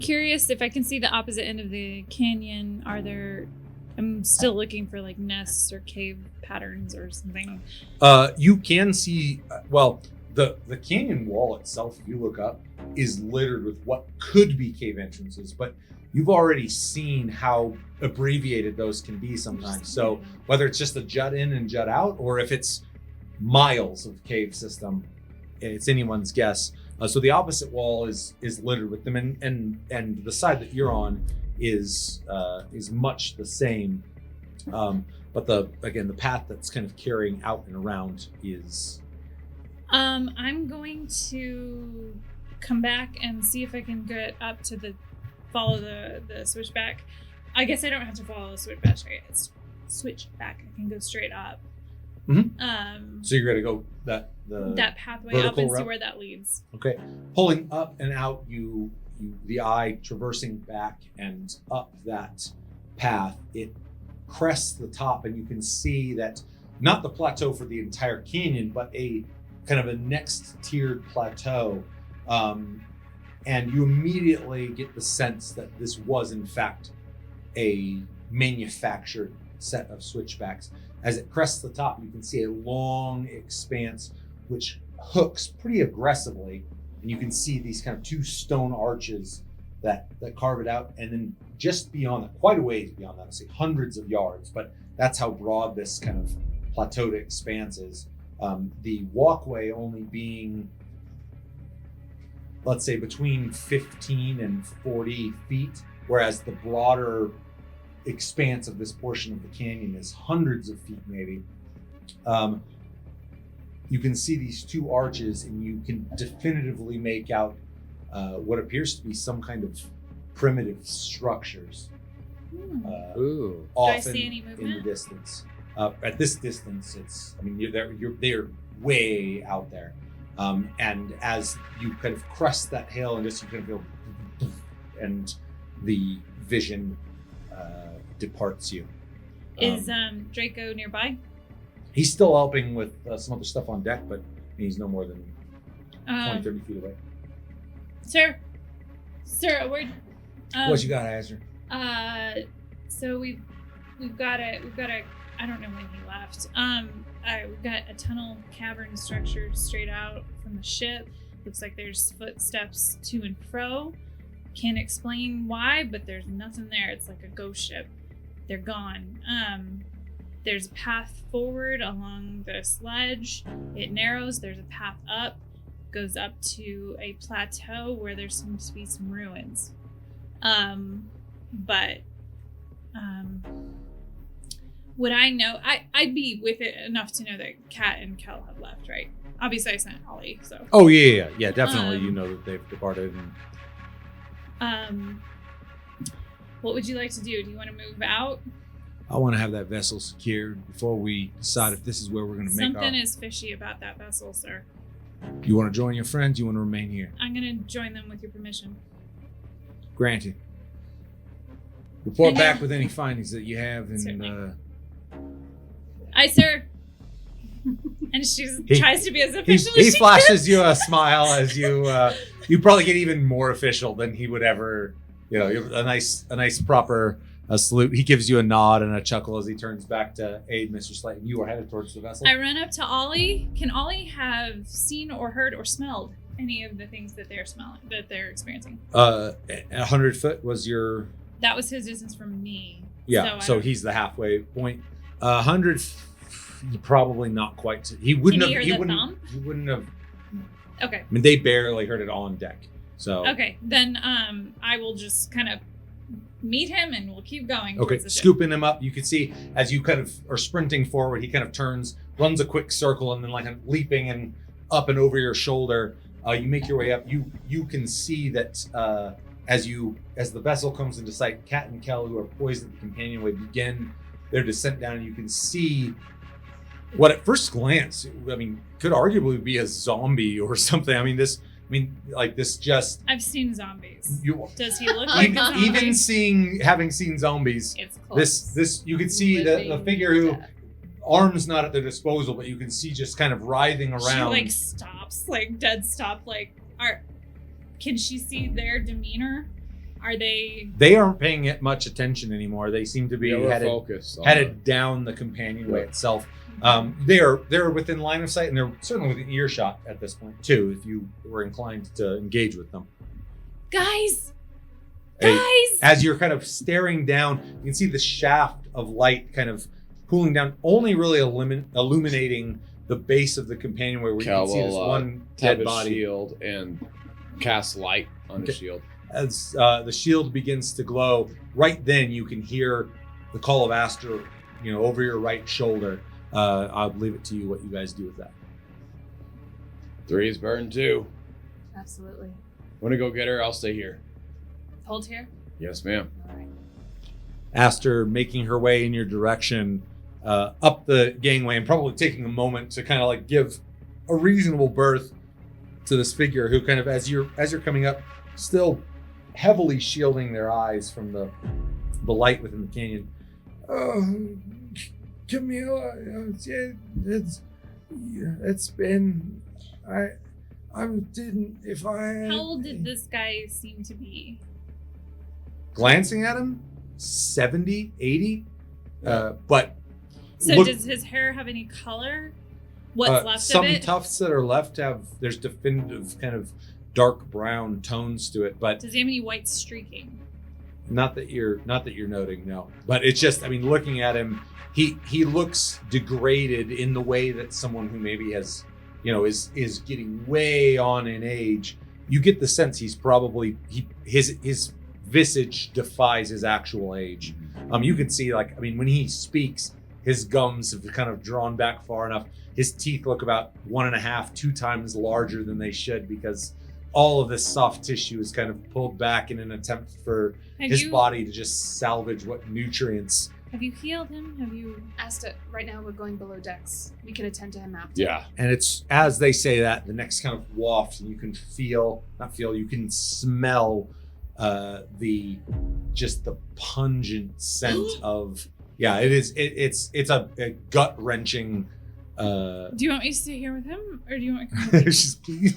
curious if I can see the opposite end of the canyon. I'm still looking for like nests or cave patterns or something. You can see. Well, the canyon wall itself, if you look up, is littered with what could be cave entrances, but you've already seen how abbreviated those can be sometimes. So whether it's just a jut in and jut out, or if it's miles of cave system, it's anyone's guess. So the opposite wall is littered with them, and the side that you're on is much the same. But the path that's kind of carrying out and around is. I'm going to come back and see if I can get up to follow the switchback. I guess I don't have to follow the switchback. Switchback. I can go straight up. Mm-hmm. So you're gonna go that pathway up and see route? where that leads. Okay, pulling up and out, the eye traversing back and up that path, it crests the top, and you can see that not the plateau for the entire canyon, but a kind of a next tiered plateau. And you immediately get the sense that this was in fact a manufactured set of switchbacks. As it crests the top, you can see a long expanse which hooks pretty aggressively, and you can see these kind of two stone arches that carve it out, and then just beyond that, quite a ways beyond that, I'd say hundreds of yards, but that's how broad this kind of plateaued expanse is. The walkway only being, let's say, between 15 and 40 feet, whereas the broader expanse of this portion of the canyon is hundreds of feet maybe. You can see these two arches, and you can definitively make out what appears to be some kind of primitive structures. Ooh. Often Do I see any in the movement? distance. At this distance, they're way out there. And as you kind of crest that hill, and just you kind of feel, and the vision departs you. Is Draco nearby? He's still helping with some other stuff on deck, but he's no more than 20, 30 feet away. Sir, where? What you got, Azure? So we've got a. I don't know when he left. We've got a tunnel cavern structure straight out from the ship. Looks like there's footsteps to and fro. Can't explain why, but there's nothing there. It's like a ghost ship. They're gone. There's a path forward along the sledge. It narrows. There's a path up. Goes up to a plateau where there seems to be some ruins. Would I know? I'd be with it enough to know that Kat and Kel have left, right? Obviously, I sent Ollie, so. Oh yeah, definitely. You know that they've departed. What would you like to do? Do you want to move out? I want to have that vessel secured before we decide if this is where we're going to make Something our. is fishy about that vessel, sir. You want to join your friends? You want to remain here? I'm gonna join them with your permission. Granted. Report And back then- with any findings that you have, and Certainly. Aye, sir. And she He- tries to be as he official as she flashes you a smile as you probably get even more official than he would ever. A nice proper salute. He gives you a nod and a chuckle as he turns back to aid Mr. Slayton. You are headed towards the vessel. I run up to Ollie. Can Ollie have seen or heard or smelled any of the things that they're experiencing? 100 foot was your. That was his distance from me. Yeah, I so don't- he's the halfway point. 100, probably not quite. He wouldn't Can have. he hear the wouldn't. thump? He wouldn't have Okay. I mean, they barely heard it on deck. So Okay. Then I will just kind of meet him and we'll keep going. Okay, towards the ship. scooping him up. You can see as you kind of are sprinting forward, he kind of turns, runs a quick circle, and then like leaping and up and over your shoulder. You make your way up. You can see that as the vessel comes into sight, Kat and Kel, who are poised at the companionway, begin their descent down, and you can see what at first glance, I mean, could arguably be a zombie or something. This just I've seen zombies. you. Does he look like a zombie? Even having seen zombies, It's close. this you can see the Living figure who death. arms not at their disposal, but you can see just kind of writhing She around. like stops, like dead stop. Like, can she see their demeanor? Are they? They aren't paying it much attention anymore. They seem to be Yeah, we're headed focused. on headed down the companionway itself. They're within line of sight, and they're certainly within earshot at this point too. If you were inclined to engage with them, Guys, Hey, guys. as you're kind of staring down, you can see the shaft of light kind of pulling down, only really illuminating the base of the companionway, where you Cal can see this will, one tap dead his body. shield and cast light on Okay. his shield. As the shield begins to glow, right then you can hear the call of Aster, over your right shoulder. I'll leave it to you what you guys do with that. 3 is burned 2. Absolutely. Want to go get her? I'll stay here. Hold here. Yes, ma'am. All right. Aster making her way in your direction up the gangway, and probably taking a moment to kind of like give a reasonable berth to this figure who kind of, as you're coming up, still heavily shielding their eyes from the light within the canyon. Camilla, it's been I didn't if I How old did this guy seem to be? glancing at him 70 80 but So look, does his hair have any color? What's left some of it? tufts that are left there's definitive kind of dark brown tones to it, but Does he have any white streaking? not that you're noting, no. But it's just, looking at him, he looks degraded in the way that someone who maybe has, is getting way on in age. You get the sense he's probably his visage defies his actual age. You can see, when he speaks, his gums have kind of drawn back far enough. His teeth look about 1.5, 2 times larger than they should, because all of this soft tissue is kind of pulled back in an attempt for his body to just salvage what nutrients. Have you healed him? Have you? Asked it. Right now, we're going below decks. We can attend to him after. Yeah. And it's as they say that, the next kind of waft, and you can you can smell the pungent scent of, it's a gut wrenching. Do you want me to stay here with him, or do you want me to come with Just please.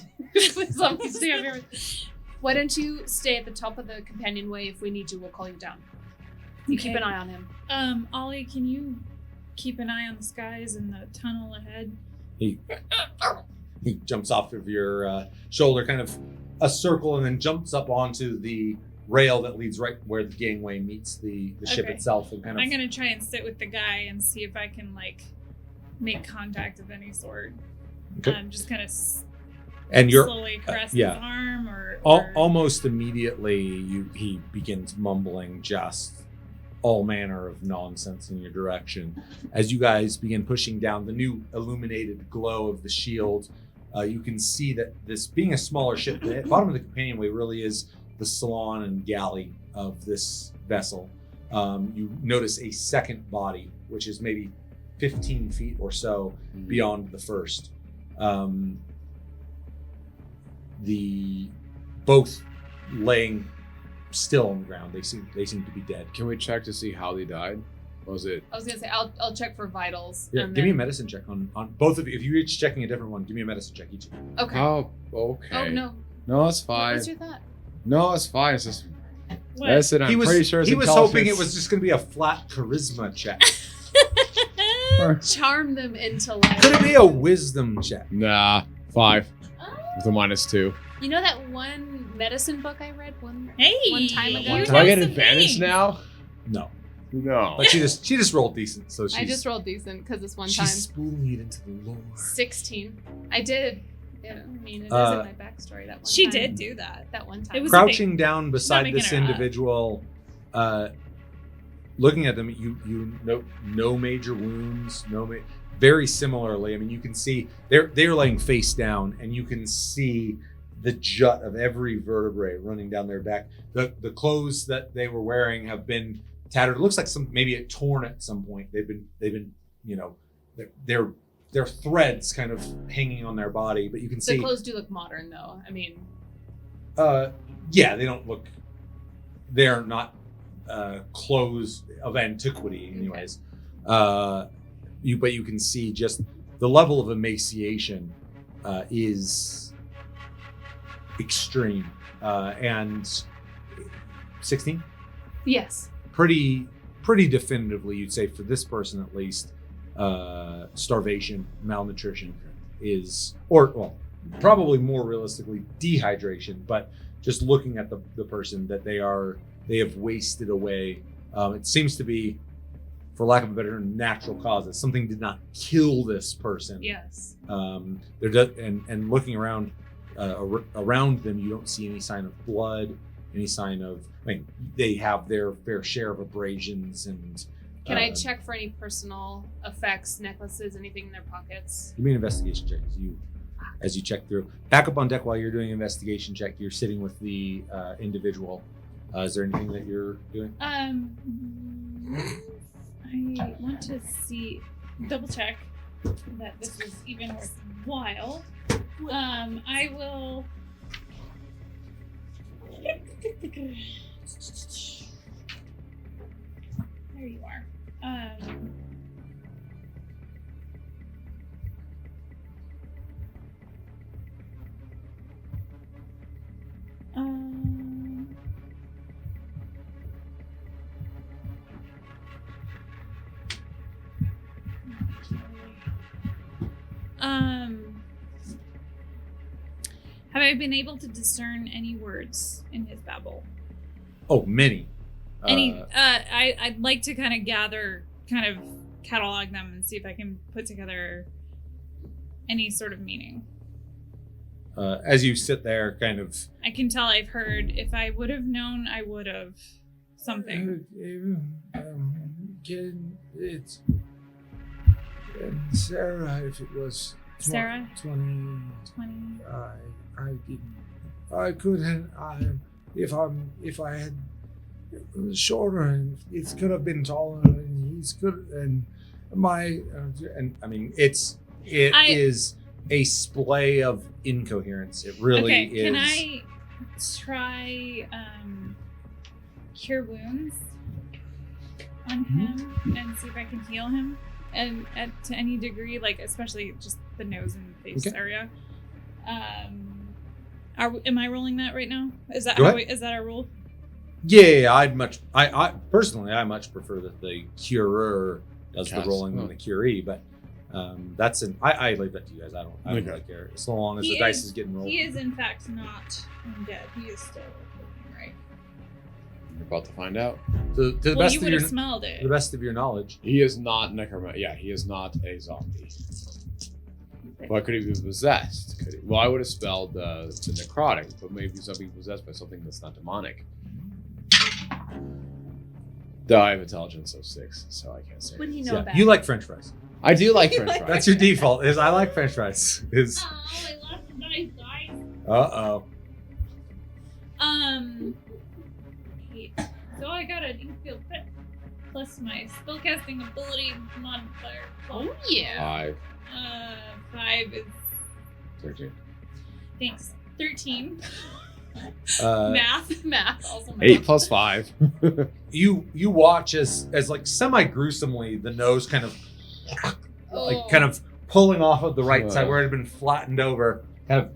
Please let me stay up here. Why don't you stay at the top of the companionway? If we need you, we'll call you down. You keep Okay. an eye on him. Ollie, can you keep an eye on the skies and the tunnel ahead? He jumps off of your shoulder, kind of a circle, and then jumps up onto the rail that leads right where the gangway meets the ship Okay. itself, and kind of. I'm gonna try and sit with the guy and see if I can make contact of any sort. Okay. Just kind of And you're slowly caress yeah. his arm, or almost immediately he begins mumbling just all manner of nonsense in your direction. As you guys begin pushing down the new illuminated glow of the shield, you can see that this being a smaller ship, the bottom of the companionway really is the salon and galley of this vessel. You notice a second body, which is maybe 15 feet or so beyond the first. The both laying still on the ground. They seem to be dead. Can we check to see how they died? Was it? I was gonna say I'll check for vitals. Yeah, and give me a then- medicine check on both of you. If you're each checking a different one, give me a medicine check each. Okay. Oh, okay. Oh no. No, it's fine. Let's do that. No, it's fine. It's just what? medicine. I'm pretty sure it's he was hoping it intelligence. was just going to be a flat charisma check. Charm them into life. Could it be a wisdom check? Nah, 5 Oh. with a -2. You know that one medicine book I read one Hey, one time ago? you Do know I get some advantage names. now? No, No. but she just rolled decent. So she's I just rolled decent because this one she's time. spooling it into the lore. 16. I did. I mean, it is in Uh, my backstory that one She time. did do that. That one time. It was Crouching down beside making this her up. individual, looking at them, you note no major wounds, very similarly. I mean, you can see they're laying face down, and you can see the jut of every vertebrae running down their back. The clothes that they were wearing have been tattered. It looks like maybe it torn at some point. They've been they're threads kind of hanging on their body, but you can The see clothes do look modern, though. I mean, yeah, they're not clothes of antiquity anyways. But you can see just the level of emaciation is extreme. And 16? yes. Pretty definitively, you'd say, for this person at least, starvation, malnutrition is, probably more realistically, dehydration. But just looking at the person, that they have wasted away. It seems to be, for lack of a better term, natural causes. Something did not kill this person. Yes. And looking around around them, you don't see any sign of blood, any sign of. I mean, they have their fair share of abrasions and. Can I check for any personal effects, necklaces, anything in their pockets? Give me an investigation check as you check through. Back up on deck while you're doing an investigation check. You're sitting with the individual. Is there anything that you're doing? I want to double check that this is even worthwhile. I will. There you are. Have I been able to discern any words in his babble? Oh, many. I'd like to kind of catalog them and see if I can put together any sort of meaning. As you sit there, kind of. I can tell I've heard, if I would have known, I would have something. It's Sarah, if it was Sarah? 20. 20. I didn't. I couldn't. If I had shorter, and it could have been taller, and he's good, and my And I mean, it is a splay of incoherence. It really is. Can I try cure wounds on him and see if I can heal him, and to any degree, like especially just the nose and face area. Am I rolling that right now? Is that is that our rule? Yeah, I personally much prefer that the curer does the rolling than the curee, but I leave that to you guys. I don't really care. So long as the dice is getting rolled. He is in fact not undead. He is still living, right? You're about to find out. To the best you of would your have smelled it. the best of your knowledge. He is not necromancer. Yeah, he is not a zombie. But could he be possessed? Well, I would have spelled the necrotic, but maybe something possessed by something that's not demonic. Though I have intelligence of 6, so I can't say. What do you know Yeah, about? you like French fries. I do like French fries. That's your default. Is I like French fries. Is Oh, I lost the dice, guys. uh-oh. 8. So I got an infield fit plus my spellcasting ability modifier. Oh yeah. 5, 5 is 13. thanks. 13. Math. Math. Also math. 8 plus 5. You watch as like semi gruesomely the nose kind of kind of pulling off of the right side where it had been flattened over, kind of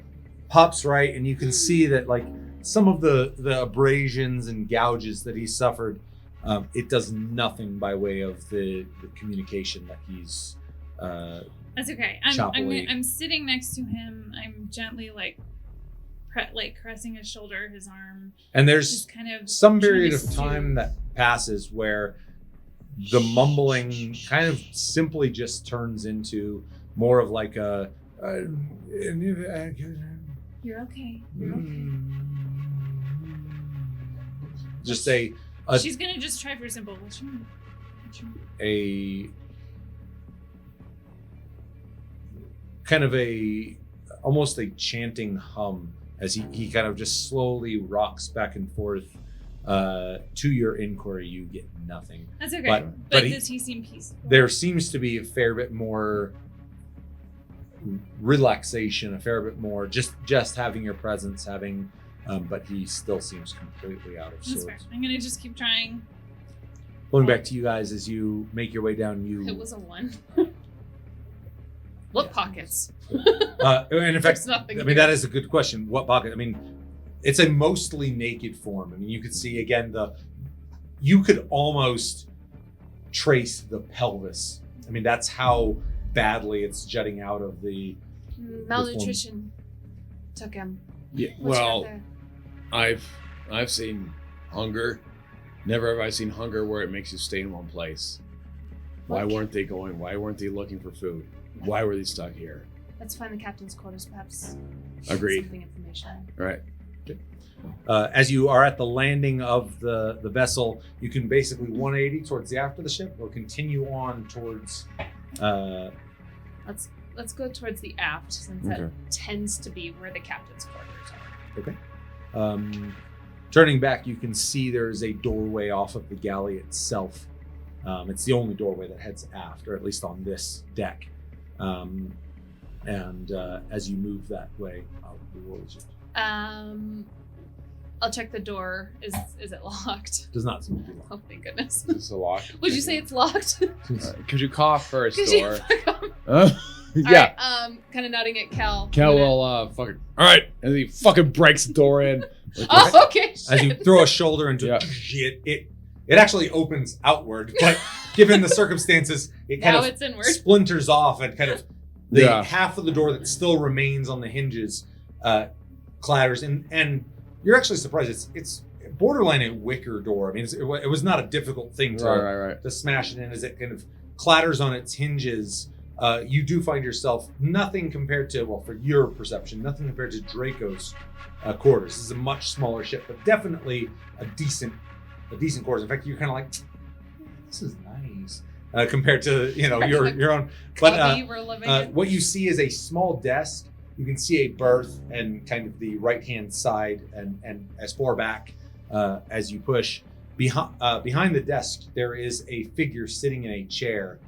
pops right, and you can see that like some of the abrasions and gouges that he suffered, it does nothing by way of the communication that he's That's okay. choppily. I'm sitting next to him. I'm gently like caressing his shoulder, his arm. And there's Just kind of some period trying of to time that passes where the mumbling kind of simply just turns into more of like a And if I could. You're okay. You're okay. Just a She's gonna just try for simple. What's your name? kind of almost a chanting hum as he kind of just slowly rocks back and forth. To your inquiry, you get nothing. That's okay. But But he- does he seem peaceful? There seems to be a fair bit more relaxation, a fair bit more just having your presence, but he still seems completely out of That's fair. sorts. I'm gonna just keep trying. Going back to you guys as you make your way down, It was a 1. What pockets? and in fact, There's nothing I mean here. that is a good question. What pocket? I mean, it's a mostly naked form. I mean, you could see again you could almost trace the pelvis. I mean, that's how badly it's jutting out of the. Malnutrition took him. Yeah. What's Well, there? I've seen hunger. Never have I seen hunger where it makes you stay in one place. Why weren't they going? Why weren't they looking for food? Why were they stuck here? Let's find the captain's quarters, perhaps. Agreed. Something information. Right. As you are at the landing of the vessel, you can basically 180 towards the aft of the ship, or continue on towards. Let's go towards the aft, since Okay. that tends to be where the captain's quarters are. Turning back, you can see there is a doorway off of the galley itself. It's the only doorway that heads aft, or at least on this deck. As you move that way, I'll check the door. Is it locked? does not seem to be locked. Oh, thank goodness. Is this a lock? Would you say it's locked? Could you cough first, Could you or? All Yeah. right, kind of nodding at Cal. Cal I'm gonna- will fucking. All right, and he fucking breaks the door in. Oh, okay. As you Shit. throw a shoulder into Yeah. it actually opens outward, but given the circumstances, it kind Now of it's inward. splinters off, and kind of the Yeah. half of the door that still remains on the hinges clatters, and you're actually surprised. It's borderline a wicker door. I mean, it was not a difficult thing to Right. to smash it in. As it kind of clatters on its hinges, you do find yourself nothing compared to, well, for your perception, nothing compared to Draco's quarters. This is a much smaller ship, but definitely a decent quarters. In fact, you're kind of like, this is nice compared to your own. But Cubby we're living in. what you see is a small desk. You can see a berth and kind of the right-hand side and as far back as you push. Behind the desk, there is a figure sitting in a chair,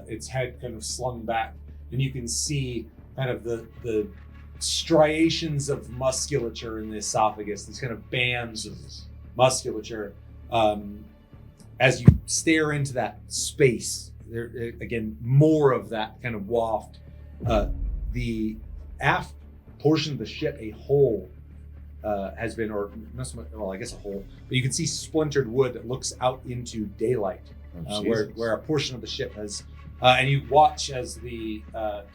its head kind of slung back, and you can see kind of the striations of musculature in the esophagus, these kind of bands of musculature. As you stare into that space, there again, more of that kind of waft. The aft portion of the ship, a hole has been, or not so much, well, I guess a hole, but you can see splintered wood that looks out into daylight, where a portion of the ship has, and you watch as the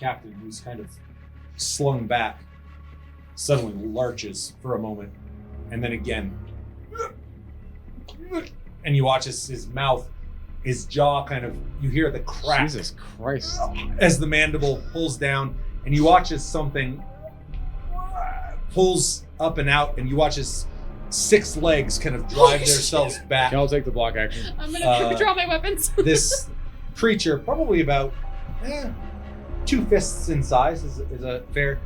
captain, who's kind of slung back, suddenly lurches for a moment, and then again, and you watch as his mouth, his jaw kind of, you hear the crack Jesus Christ. as the mandible pulls down, and you watch as something pulls up and out, and you watch as 6 legs kind of drive themselves back. Cal, take the block action. I'm gonna draw my weapons. This creature, probably about 2 fists in size, is a fair.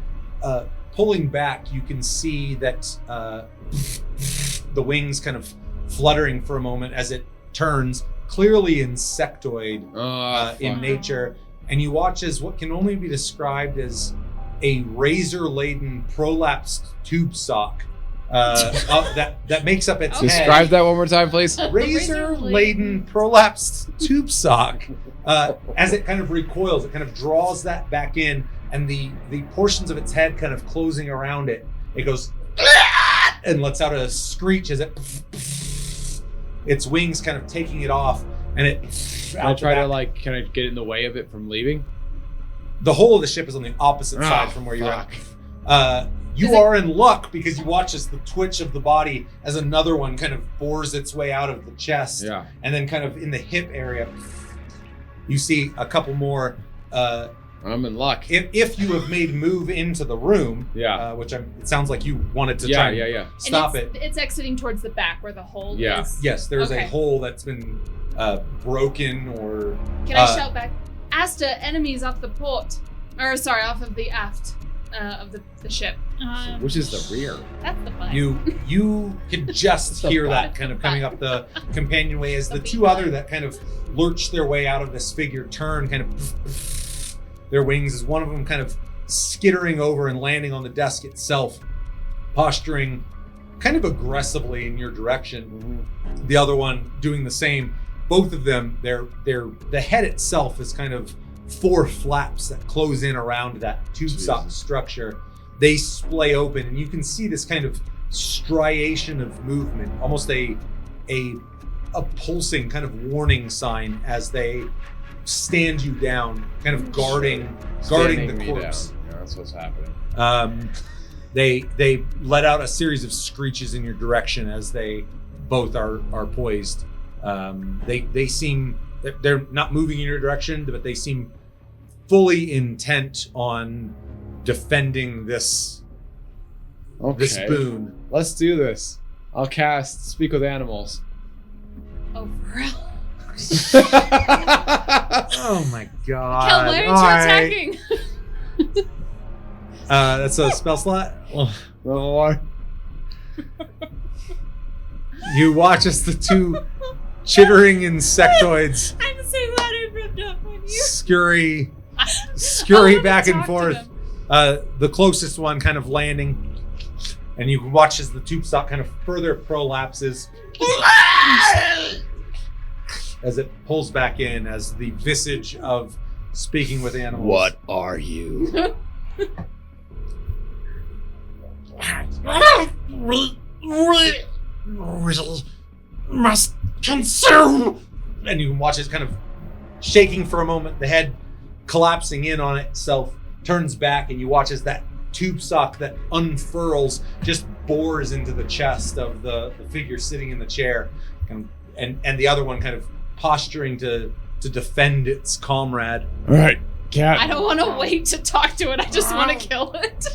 Pulling back, you can see that the wings kind of fluttering for a moment as it turns, clearly insectoid in nature, and you watch as what can only be described as a razor-laden prolapsed tube sock that makes up its Okay. head. Describe that one more time, please. Razor-laden prolapsed tube sock. As it kind of recoils, it kind of draws that back in, and the portions of its head kind of closing around it, it goes and lets out a screech as its wings kind of taking it off, and it. Can I try to can I get in the way of it from leaving? The whole of the ship is on the opposite side from where you're at. You are in luck because you watch as the twitch of the body as another one kind of bores its way out of the chest. Yeah. And then kind of in the hip area, you see a couple more I'm in luck. If you have made move into the room, Yeah. which it sounds like you wanted to Yeah, try and yeah. stop and it. it's exiting towards the back where the hole Yeah. is. Yes, there's a Okay. hole that's been broken or. Can I shout back? Asta, enemies off the port. Or sorry, off of the aft of the ship. Which is the rear. That's the fun. You can just The hear butt. that kind of coming up the companionway as the The two beat. other that kind of lurch their way out of this figure turn, kind of their wings as one of them kind of skittering over and landing on the desk itself, posturing kind of aggressively in your direction. The other one doing the same. Both of them, the head itself is kind of 4 flaps that close in around that tube sock structure. They splay open, and you can see this kind of striation of movement, almost a pulsing kind of warning sign as they stand you down, kind of guarding Standing the me corpse. down. Yeah, that's what's happening. They let out a series of screeches in your direction as they both are poised. They seem they're not moving in your direction, but they seem fully intent on defending this this Okay. boon. Let's do this. I'll cast Speak with Animals. Oh, for real? Oh my Kel, god! why aren't you All right. attacking? That's a spell slot. Level 1. You watch as the two chittering insectoids I'm so glad I rubbed off on you. scurry I back and wanna talk to forth. them. The closest one kind of landing, and you can watch as the tube sock kind of further prolapses as it pulls back in as the visage of Speaking with Animals. What are you? Must consume. And you can watch it kind of shaking for a moment, the head collapsing in on itself, turns back, and you watch as that tube sock that unfurls just bores into the chest of the figure sitting in the chair, and the other one kind of posturing to defend its comrade. All right, cat. I don't want to wait to talk to it. I just want to kill it.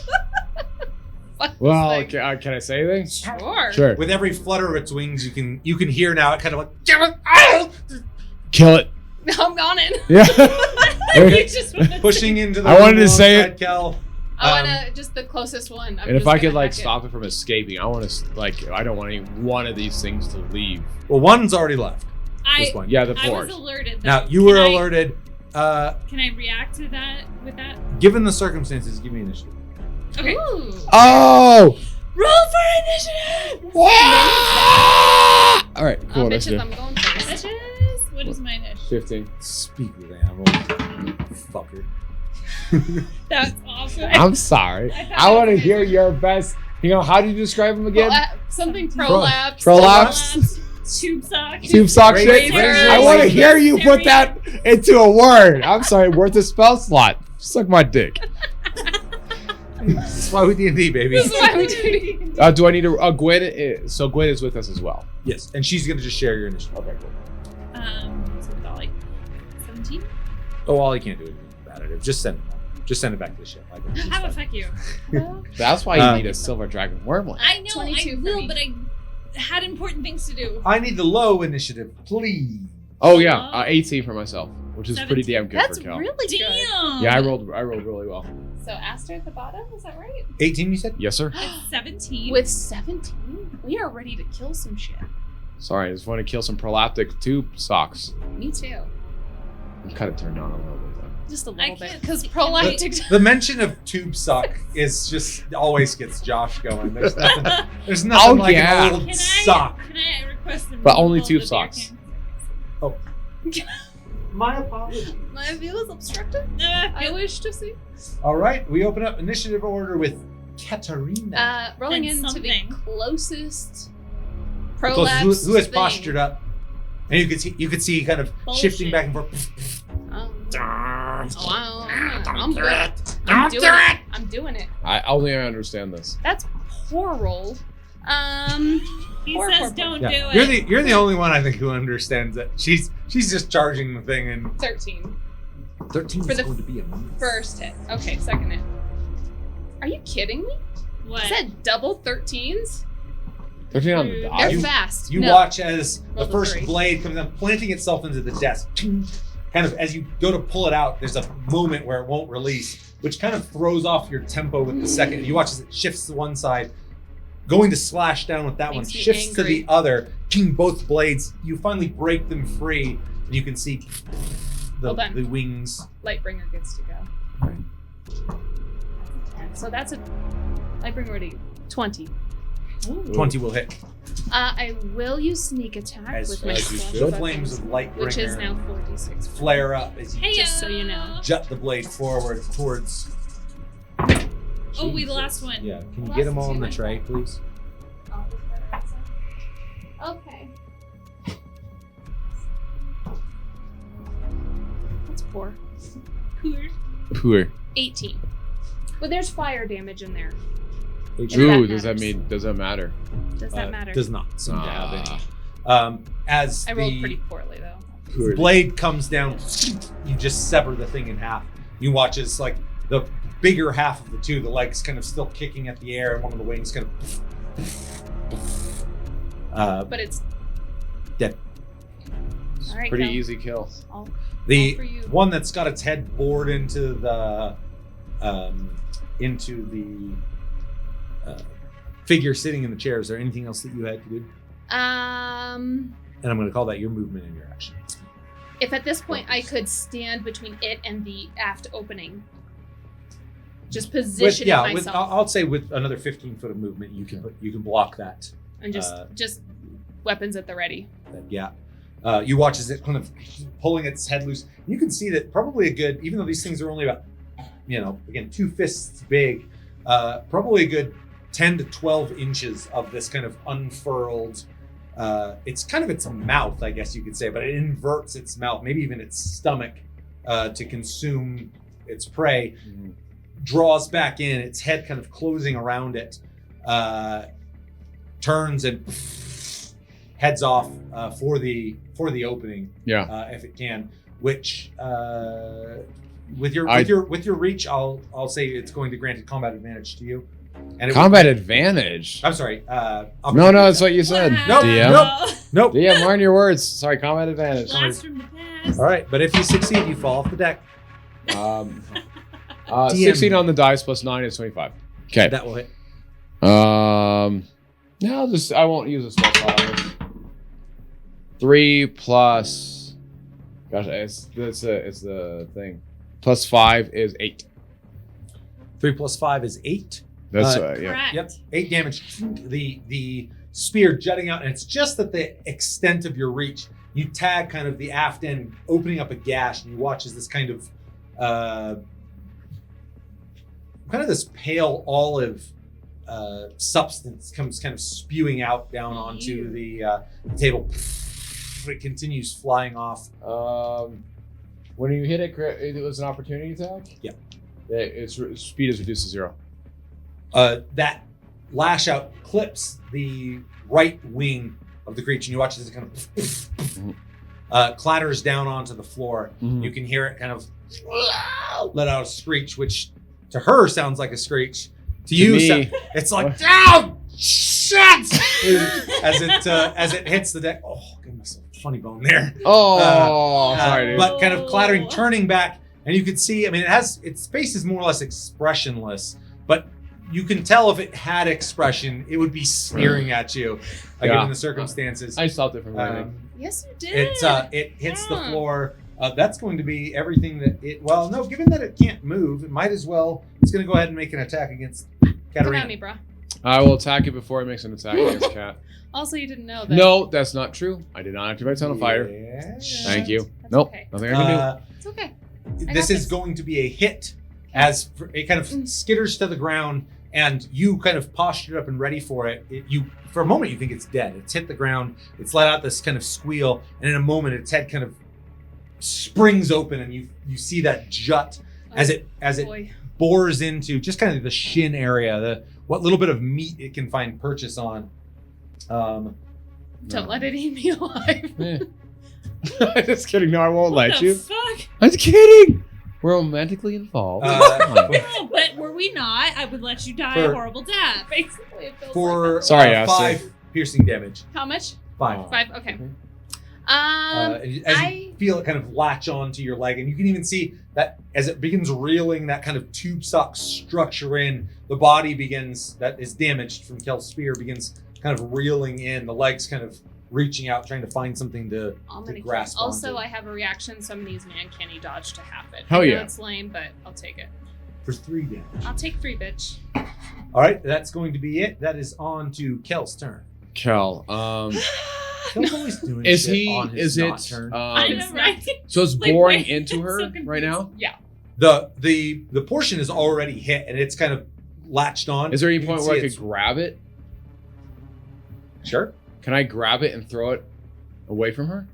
Fuck this Well, thing. can I say anything? Sure. Sure. With every flutter of its wings, you can hear now it kind of like Kill it. I'm on it. Yeah. You just wanna pushing into the I wanted room to say alongside it. Kel. I want to just the closest one. I'm And if just I gonna could like hack it. stop it from escaping, I want to I don't want any one of these things to leave. Well, one's already left. This I one. Yeah, the I was port. alerted. Now though. you were Can I- alerted. Can I react to that with that? Given the circumstances, give me initiative. Okay. Ooh. Oh! Roll for initiative. All right, cool. Bitches, Initiative. I'm going first. Bitches. What is my initiative? 15. Speak with Animals, you fucker. That's awesome. I'm sorry. I thought I it want to was hear amazing. your best. You know, how do you describe them again? Something prolapse. Prolapse. Tube sock. Tube sock Razor, shit. razor, I want to razor. hear you put that into a word. I'm sorry, worth a spell slot. Suck my dick. That's why we D&D, baby. This is why we do. Do I need to? Gwen. So Gwen is with us as well. Yes, and she's gonna just share your initiative. Okay, cool. So we got like 17. Oh, Ollie can't do anything about it. Just send it. Just send it back to the ship. Like, it's How fine. would fuck you? That's why you need a silver dragon wormling. I know 22 I for will, me. but I had important things to do. I need the low initiative, please. Oh yeah, 18 for myself, which is pretty 17. damn good That's for Kel. really good. Damn. Yeah, I rolled really well. So Aster at the bottom, is that right? 18, you said? Yes, sir. It's 17. With 17, we are ready to kill some shit. Sorry, I just want to kill some prolaptic tube socks. Me too. I'm kind of turned on a little bit though. Just a I little bit. can't Because see- prolactic. The mention of tube sock is just always gets Josh going. There's nothing Oh, like yeah. an old Can sock. Can I request the But only removal tube of the beer socks. can? My apologies. My view is obstructed. I I wish to see. All right, we open up initiative order with Katarina. Rolling And into something. the closest Closest, prolapse. who has thing. postured up, and you could see kind of shifting Bullshit. back and forth. Wow, I'm good. I'm doing it. I'm doing it. I only understand this. That's poor roll. He Poor, says poor, don't Yeah. do it. You're the only one I think who understands that she's just charging the thing and 13. 13 For is the going to be a miss. First hit. Okay, second hit. Are you kidding me? What? Is that double 13s? 13 on the They're They're die. fast. You No. watch as the Level first 3. blade comes down, planting itself into the desk. Kind of as you go to pull it out, there's a moment where it won't release, which kind of throws off your tempo with the second. You watch as it shifts to one side, going to slash down with that one, Makes me shifts to angry. the other, both blades. You finally break them free, and you can see Hold on. the wings. Lightbringer gets to go. So that's a Lightbringer already 20. 20 will hit. I will use sneak attack As, with my as you slash the weapons, flames of Lightbringer which is now 4d6. flare up as you Hey, Just so you know. jut the blade forward towards. Oh, we the last one. Yeah, can you Last get them all two on the went tray, please? Okay. That's poor. Poor. 18. But there's fire damage in there. Ooh, that does that matters. does that matter? Does that matter? Does not seem to have any. Ah. As I rolled the pretty poorly though. Poor. blade comes down, you just sever the thing in half. You watch as like the bigger half of the two, the legs kind of still kicking at the air, and one of the wings kind of. But it's Dead. all right. Pretty Kel. easy kill. All The for you. one that's got its head bored into the figure sitting in the chair. Is there anything else that you had to do? And I'm going to call that your movement and your action. If at this point I could stand between it and the aft opening, just positioning myself I'll say with another 15 foot of movement, you can block that. and just weapons at the ready. Yeah. You watch as it kind of pulling its head loose. You can see that probably a good, even though these things are only about, again, 2 fists big, probably a good 10 to 12 inches of this kind of unfurled, it's kind of its mouth, I guess you could say, but it inverts its mouth, maybe even its stomach, to consume its prey, draws back in, its head kind of closing around it, turns and heads off for the opening, if it can. Which with your reach, I'll say it's going to grant a combat advantage to you. And Combat advantage. I'm sorry. No, that's what you said. Nope, DM. Nope. DM, learn your words. Sorry, combat advantage. Blast from the past. All right, but if you succeed, you fall off the deck. 16 on the dice plus 9 is 25. Okay. That will hit. No, I won't use a spell slot on this. 3 plus. Gosh, it's the thing. Plus 5 is 8. 3 plus 5 is 8. That's Yeah. Correct. Yep. 8 damage. The spear jutting out, and it's just at the extent of your reach. You tag kind of the aft end, opening up a gash, and you watch as this kind of this pale olive substance comes kind of spewing out down onto the table. It continues flying off. When you hit it, it was an opportunity attack? Yeah. Its speed is reduced to 0. That lash out clips the right wing of the creature, and you watch as it kind of clatters down onto the floor. Mhm. You can hear it kind of let out a screech, which to her sounds like a screech. To you, me. it's like, oh, shit! as it hits the deck. Oh, goodness, funny bone there. Oh, sorry, dude. But kind of clattering, turning back, and you can see, I mean, its face is more or less expressionless, but you can tell if it had expression, it would be sneering at you, given the circumstances. I stopped it from landing. Yes, you did. It hits the floor. That's going to be everything that it. Well, no, given that it can't move, it might as well. It's going to go ahead and make an attack against Come Katarina. at me, bro. I will attack it before it makes an attack against Cat. Also, you didn't know that. No, that's not true. I did not activate Tunnel Fire. Yeah. Thank you. That's Nope, okay. nothing I can It's okay. This got is this. going to be a hit as it kind of skitters to the ground, and you kind of postured up and ready for it. You, for a moment, you think it's dead. It's hit the ground. It's let out this kind of squeal, and in a moment, its head kind of springs open, and you see that jut as it Boy. bores into just kind of the shin area, what little bit of meat it can find purchase on. Don't let it eat me alive. do. Just kidding. No, I won't let What the you. fuck? I'm just kidding. We're romantically involved. No, but were we not? I would let you die a For- horrible death. Basically, it feels For like Sorry, Ashley. 5 piercing damage. that. How much? 5. 5. Okay. Mhm. As you feel it kind of latch onto your leg, and you can even see that as it begins reeling that kind of tube sock structure in, the body begins, that is damaged from Kel's spear, begins kind of reeling in, the legs kind of reaching out, trying to find something to I'm gonna grasp also, onto. I have a reaction, so I'm gonna use my uncanny dodge to half it. Hell I know yeah. it's lame, but I'll take it. for 3 damage. I'll take 3, bitch. All right, that's going to be it. That is on to Kel's turn. Kel, Kel's always doing is shit he? on his Is not it? turn. I know, right? So it's Like, boring wait, into I'm her so confused. right now. Yeah. The portion is already hit, and it's kind of latched on. Is there any You can point where I see could it's- grab it? Sure. Can I grab it and throw it away from her?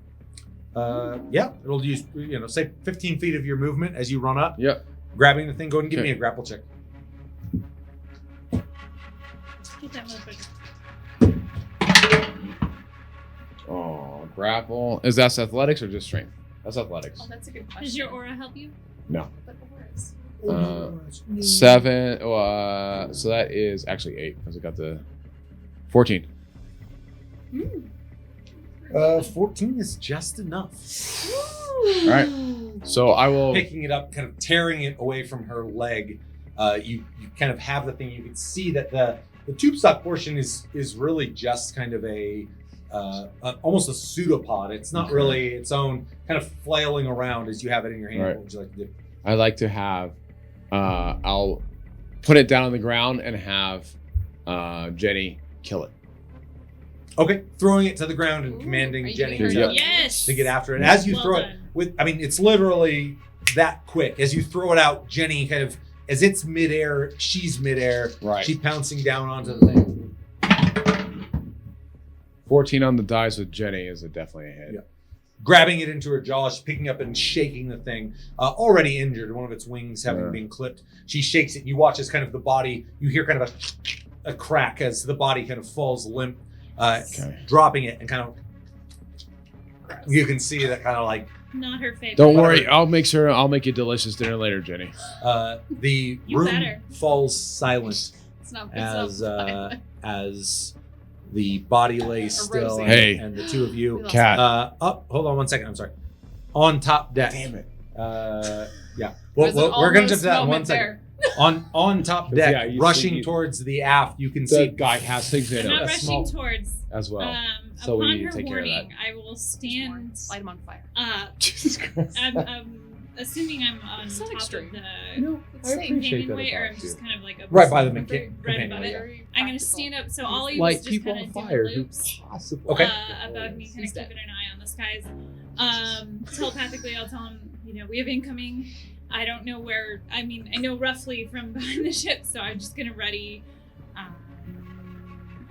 Yeah, it'll use, say 15 feet of your movement as you run up. Yep. Grabbing the thing, go ahead and give Okay. me a grapple check. Get that motherfucker. Oh, grapple. Is that athletics or just strength? That's athletics. Oh, that's a good question. Does your aura help you? No. But auras. Uh, 7. So that is actually 8 because I got the 14. 14 is just enough. All right. So I will. Picking it up, kind of tearing it away from her leg. You kind of have the thing. You can see that the tube sock portion is really just kind of almost a pseudopod. It's not really its own, kind of flailing around as you have it in your hand. Right. What would you like to do? I like to have. I'll put it down on the ground and have Jenny kill it. Okay, throwing it to the ground and Ooh, commanding are you Jenny giving her to, Yes. to get after it. And as you Well throw done. it, it's literally that quick. As you throw it out, Jenny kind of, as it's midair, she's midair. Right. She's pouncing down onto the thing. 14 on the dice with Jenny is definitely a hit. Yeah. Grabbing it into her jaw, she's picking up and shaking the thing. Already injured, one of its wings having Yeah. been clipped. She shakes it. You watch as kind of the body, you hear kind of a crack as the body kind of falls limp, Okay. dropping it, and kind of, you can see that kind of like Not her favorite. Don't worry. I'll make you delicious dinner later, Jenny. the You room better. falls silent It's not. as the body lays still, Rosie. Hey. and the two of you. We lost Cat. Hold on one second. I'm sorry. On top deck. Damn it. Yeah. There's an We're going to almost jump to that in 1 moment second. there. On top 'Cause, deck, yeah, you rushing see- towards the aft, you can The see. guy has things in I'm it not a rushing small- towards. as well. So Upon we need to her take care of that. warning, I will stand Light him on fire. up. Jesus Christ. I'm assuming I'm on It's not top extreme. of the It's safe. companionway, or I'm just kind of like Right by the right companion, above it. yeah. I'm gonna stand up, so all you Light just people kind on of fire. do Who loops possibly? Okay. above me, kind He's of dead. keeping an eye on the skies. Telepathically, I'll tell him, we have incoming. I don't know where. I mean, I know roughly from behind the ship, so I'm just gonna ready.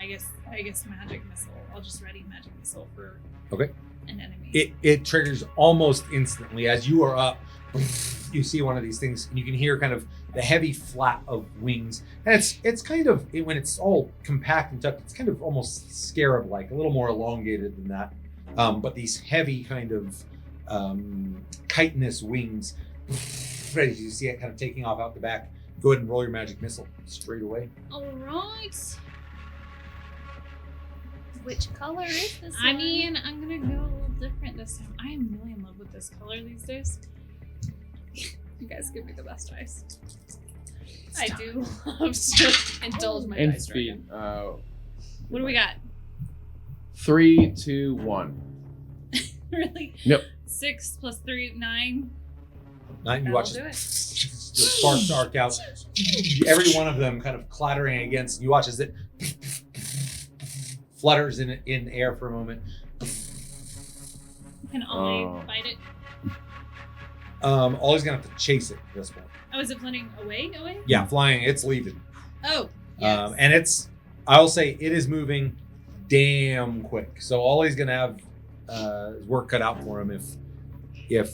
I guess magic missile. I'll just ready magic missile for Okay. an enemy. It triggers almost instantly as you are up. You see one of these things, and you can hear kind of the heavy flap of wings, and it's kind of when it's all compact and tucked, it's kind of almost scarab-like, a little more elongated than that. But these heavy kind of chitinous wings, ready. You see it kind of taking off out the back. Go ahead and roll your magic missile straight away. All right. Which color is this? I mean, I'm gonna go a little different this time. I am really in love with this color these days. You guys give me the best dice. I do love to indulge my And dice speed. dragon. What do we got? 3, 2, 1. Really? Yep. 6 plus 3, 9. Now you That'll watch do it. it. The sparks arc out. Every one of them kind of clattering against. You watch as it flutters in air for a moment. Can Ollie Oh. fight it? Ollie's gonna have to chase it at this point. Oh, is it floating away? Yeah, flying. It's leaving. Oh, yes. And I'll say it is moving damn quick. So Ollie's gonna have his work cut out for him if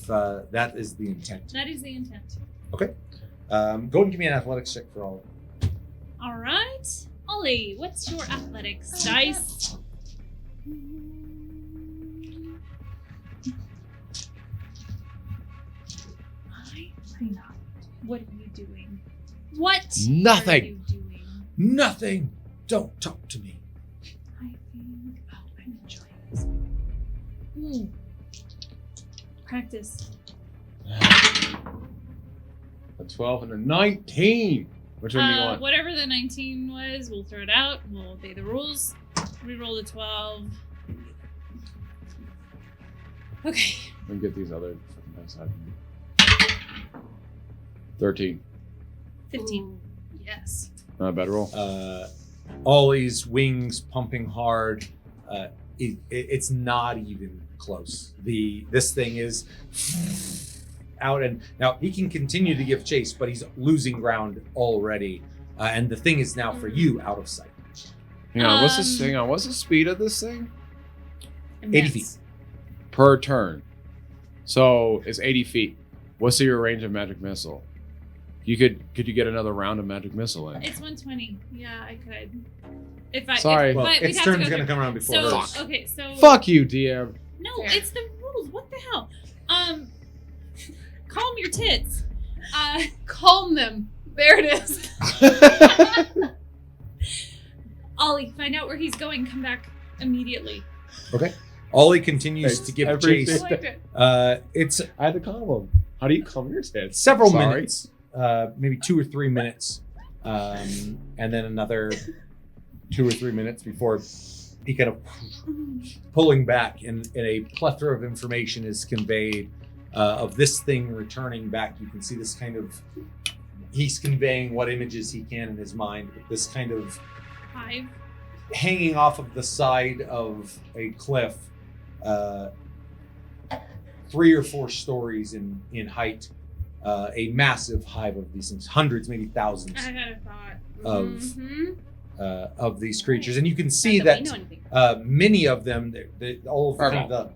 that is the intent. That is the intent. Go ahead and give me an athletics check for Ollie. All right. Ollie, what's your athletics dice? I What are you doing? What Nothing. are you doing? Nothing. Don't talk to me. I think I'm enjoying this. Practice. A 12 and a 19. Which one do you want? Whatever the 19 was, we'll throw it out. We'll obey the rules. Reroll the 12. Okay. Let me get these other fucking dice out of here. 13. 15. Ooh, yes. Not a bad roll. Ollie's wings pumping hard. It's not even close. This thing is out, and now he can continue to give chase, but he's losing ground already. And the thing is now for you out of sight. Hang on, what's this? Hang on, what's the speed of this thing? 80 feet. Per turn. So it's 80 feet. What's your range of magic missile? Could you get another round of magic missile in? It's 120. Yeah, I could. If I Sorry. Well, but we'd its have to turn's go gonna through- come around before So hers. okay, so Fuck you, DM. No, Fair. it's the rules. What the hell? Calm your tits. Calm them. There it is. Ollie, find out where he's going. Come back immediately. Okay. Ollie continues Thanks. to give Everything. chase. I liked it. It's I had to calm him. How do you calm your tits? several Sorry. minutes, maybe 2 or 3 minutes, and then another 2 or 3 minutes before he kind of pulling back, and a plethora of information is conveyed of this thing returning back. You can see this kind of, he's conveying what images he can in his mind, but this kind of 5. hanging off of the side of a cliff, 3 or 4 stories in height, a massive hive of these things, hundreds, maybe thousands I had a thought. Mhm. of these creatures, and you can see Not that we know anything. many of them, all of the Fireball.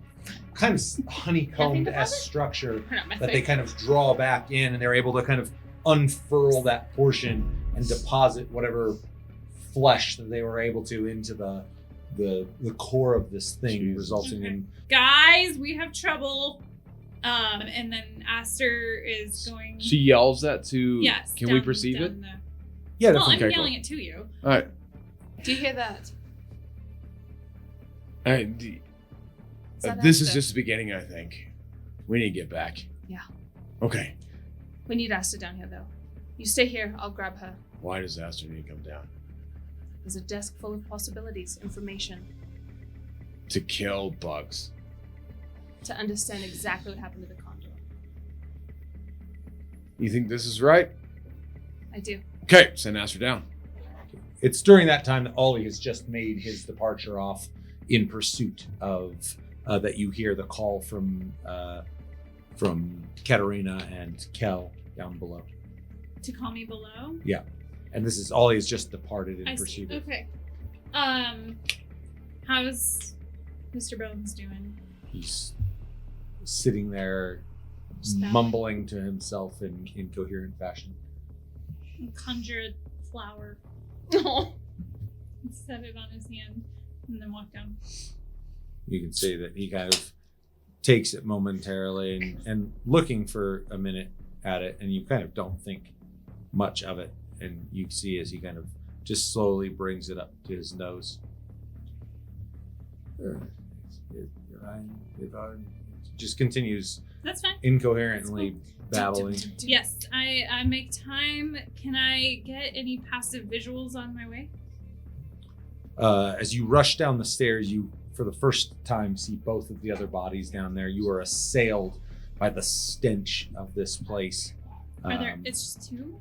kind of honeycombed Nothing s about it? structure We're not my that they thing. kind of draw back in, and they're able to kind of unfurl that portion and deposit whatever flesh that they were able to into the core of this thing, Jesus. resulting Okay. in Guys, we have trouble. And then Aster is going. She yells that to. Yes. Can we down- perceive down it? the- yeah. Well, I'm Okay, yelling it to you. All right. Do you hear that? This is Asta? just the beginning, I think. We need to get back. Yeah. Okay. We need Asta down here, though. You stay here. I'll grab her. Why does Aster need to come down? There's a desk full of possibilities, information, To kill bugs. to understand exactly what happened to the Condor. You think this is right? I do. Okay, send Aster down. It's during that time that Ollie has just made his departure off in pursuit of that you hear the call from Katerina and Kel down below. To call me below. And this is Ollie has just departed in I see. pursuit of. Okay. How's Mr. Bones doing? He's sitting there Just mumbling to himself in incoherent fashion. Conjure a flower Oh. and set it on his hand, and then walk down. You can see that he kind of takes it momentarily and looking for a minute at it, and you kind of don't think much of it. And you see as he kind of just slowly brings it up to his nose. Just continues That's fine. incoherently babbling. Yes, I make time. Can I get any passive visuals on my way? As you rush down the stairs, you, for the first time, see both of the other bodies down there. You are assailed by the stench of this place. Are there? It's just 2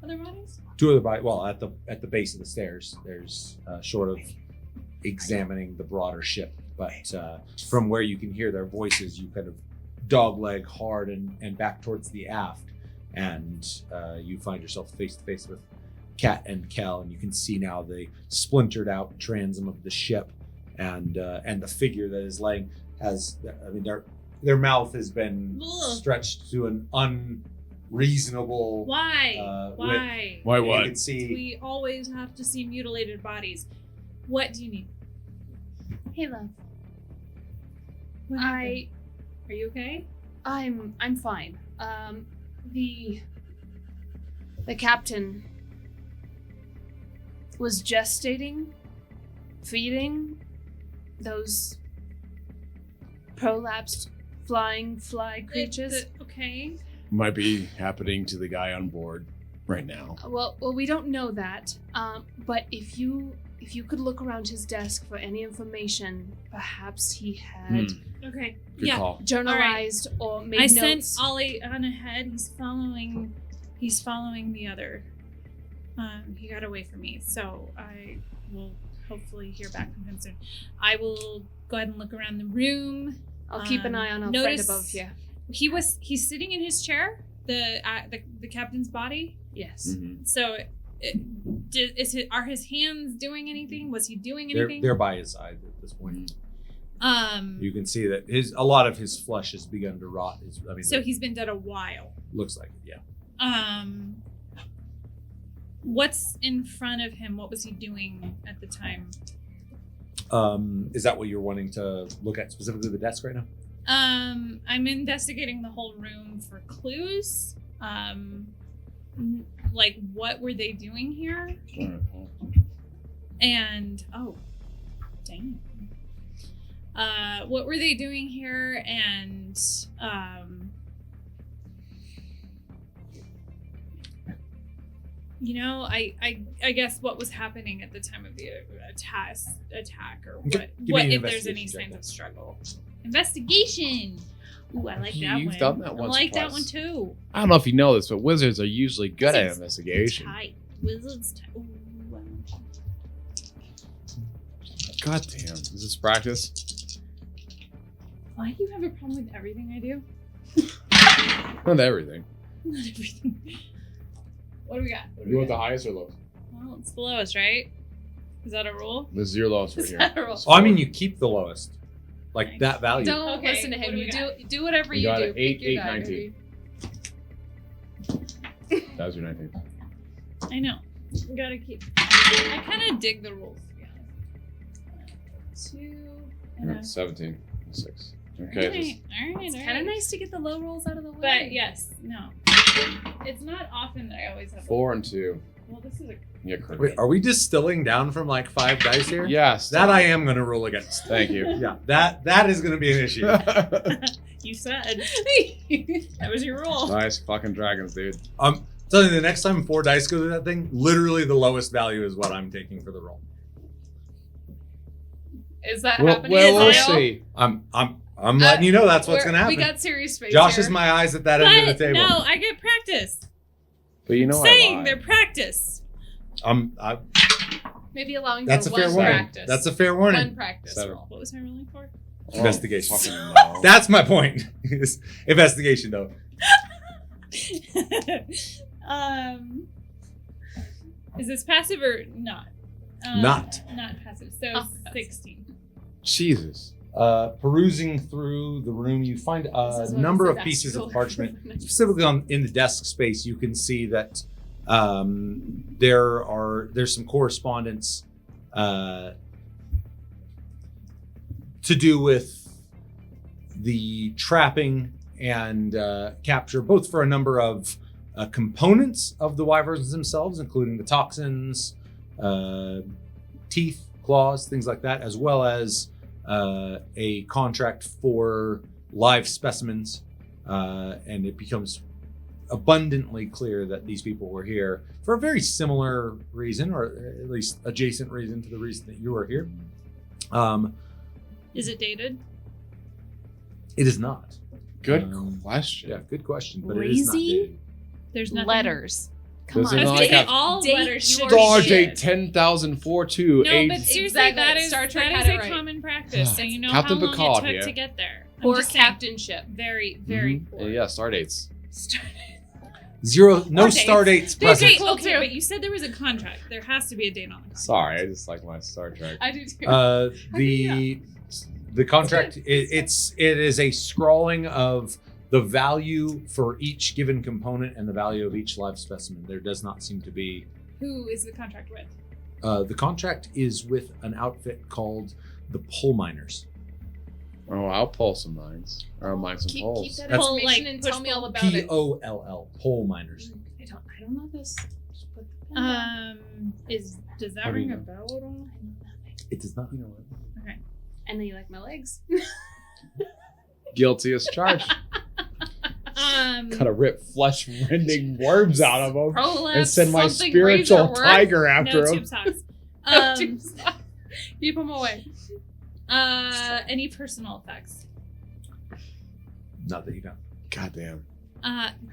other bodies. 2 other bodies. Well, at the base of the stairs, there's short of examining the broader ship. But from where you can hear their voices, you kind of dogleg hard and back towards the aft, and you find yourself face to face with Kat and Kel, and you can see now the splintered out transom of the ship, and the figure that is laying has. I mean, their mouth has been Ugh. stretched to an unreasonable. Why? Why? Why You what? can see. We always have to see mutilated bodies. What do you need? Hey, love. What happened? Are you okay? I'm fine. The The captain was gestating, feeding those prolapsed flying fly creatures. Okay. Might be happening to the guy on board right now. Well, we don't know that. But if you could look around his desk for any information, perhaps he had Okay. Good yeah. call. journalized or made I notes. sent Ollie on ahead. He's following the other. He got away from me, so I will hopefully hear back from him soon. I will go ahead and look around the room. I'll keep an eye on our friend notice- above here. He's sitting in his chair, the captain's body. Yes. Mhm. So, are his hands doing anything? Was he doing They're, anything? they're by his side at this point. Um. You can see that a lot of his flesh has begun to rot. So he's been dead a while. looks like it, yeah. What's in front of him? What was he doing at the time? Is that what you're wanting to look at specifically the desk right now? I'm investigating the whole room for clues. Like what were they doing here? And dang. What were they doing here? And I guess what was happening at the time of the attack, or Give what me an if there's any investigation check signs then. of struggle. Investigation. Ooh, I like that one. You've done that I once or like that twice. one too. I don't know if you know this, but wizards are usually good at Wizards investigation. Tight. Wizards tight. Ooh, God damn. Is this practice? why do you have a problem with everything I do? Not everything. Not everything. What do we got? You want the highest or lowest? Well, it's the lowest, right? Is that a rule? This is your lowest right Is here. that a rule? Oh, I mean, you keep the lowest. Like Nice. that value. Don't Okay, listen to what him. do we You got? do whatever We you got do. it. Pick 8, your 8, die, 19. That was your 19. I know. You gotta keep. I kind of dig the rules, to be honest. 2 and a. 17. 6. All Okay. right, all right. It's kind of nice to get the low rolls out of the way. But yes, no. It's not often that I always have. 4 and 2. Well, this is a. Yeah, correct. Wait, are we distilling down from like 5 dice here? Yes. That I am going to roll against. Thank you. Yeah, that is going to be an issue. You said. That was your rule. Nice fucking dragons, dude. Telling you, the next time 4 dice go through that thing, literally the lowest value is what I'm taking for the roll. Is that Well, happening? we'll Is that see. I'm letting you know that's what's going to happen. We got serious space Josh here. is my eyes at that end of the But table. no, I get practice. But you know Saying I they're lied. practice. Maybe allowing That's a for fair one warning. practice. That's a fair warning. One practice 7. roll. What was I rolling for? Oh, Investigation. fucking no. That's my point. is investigation, though. Is this passive or not? Not. Not passive. So Oh, 16. Jesus. Perusing through the room, you find This a is what number I of said, pieces of actual. parchment. Specifically in the desk space, you can see that there's some correspondence to do with the trapping and capture, both for a number of components of the wyverns themselves, including the toxins, teeth, claws, things like that, as well as a contract for live specimens. And it becomes abundantly clear that these people were here for a very similar reason, or at least adjacent reason to the reason that you were here. Is it dated? It is not. Good Um, question. Yeah, good question, but it is not Lazy? dated. There's nothing. Letters. Come Does on. it I was not gonna say have all date letters should your be Star dated. date 10,042. No, age. but seriously, Exactly. that is Star Trek that had is it a right. common practice, so you know Captain how long Picard it took here. to get there. I'm Poor just saying, captainship. very, very poor. Yeah, star dates. Zero, no Or star dates There's present. a, okay, but you said there was a contract. There has to be a date on the contract. Sorry, I just like my Star Trek. I do too. The contract it is a scrawling of the value for each given component and the value of each live specimen. There does not seem to be. Who is the contract with? The contract is with an outfit called the Pole Miners. Oh, I'll pull some mines. Or I'll mine some Keep poles. that That's- information Like, and push tell me all pull. about it. POLL, Pole Miners. I don't know this. Just put the pen down. Does that How do you ring a know? bell at all? I know nothing. It does not. Okay. I know you like my legs. Guilty as charged. Gotta rip flesh-rending worms out of them Prolapse, and send my something spiritual razor worm. tiger after No him. tube socks. Keep them away. Any personal effects? Not that you know. Goddamn.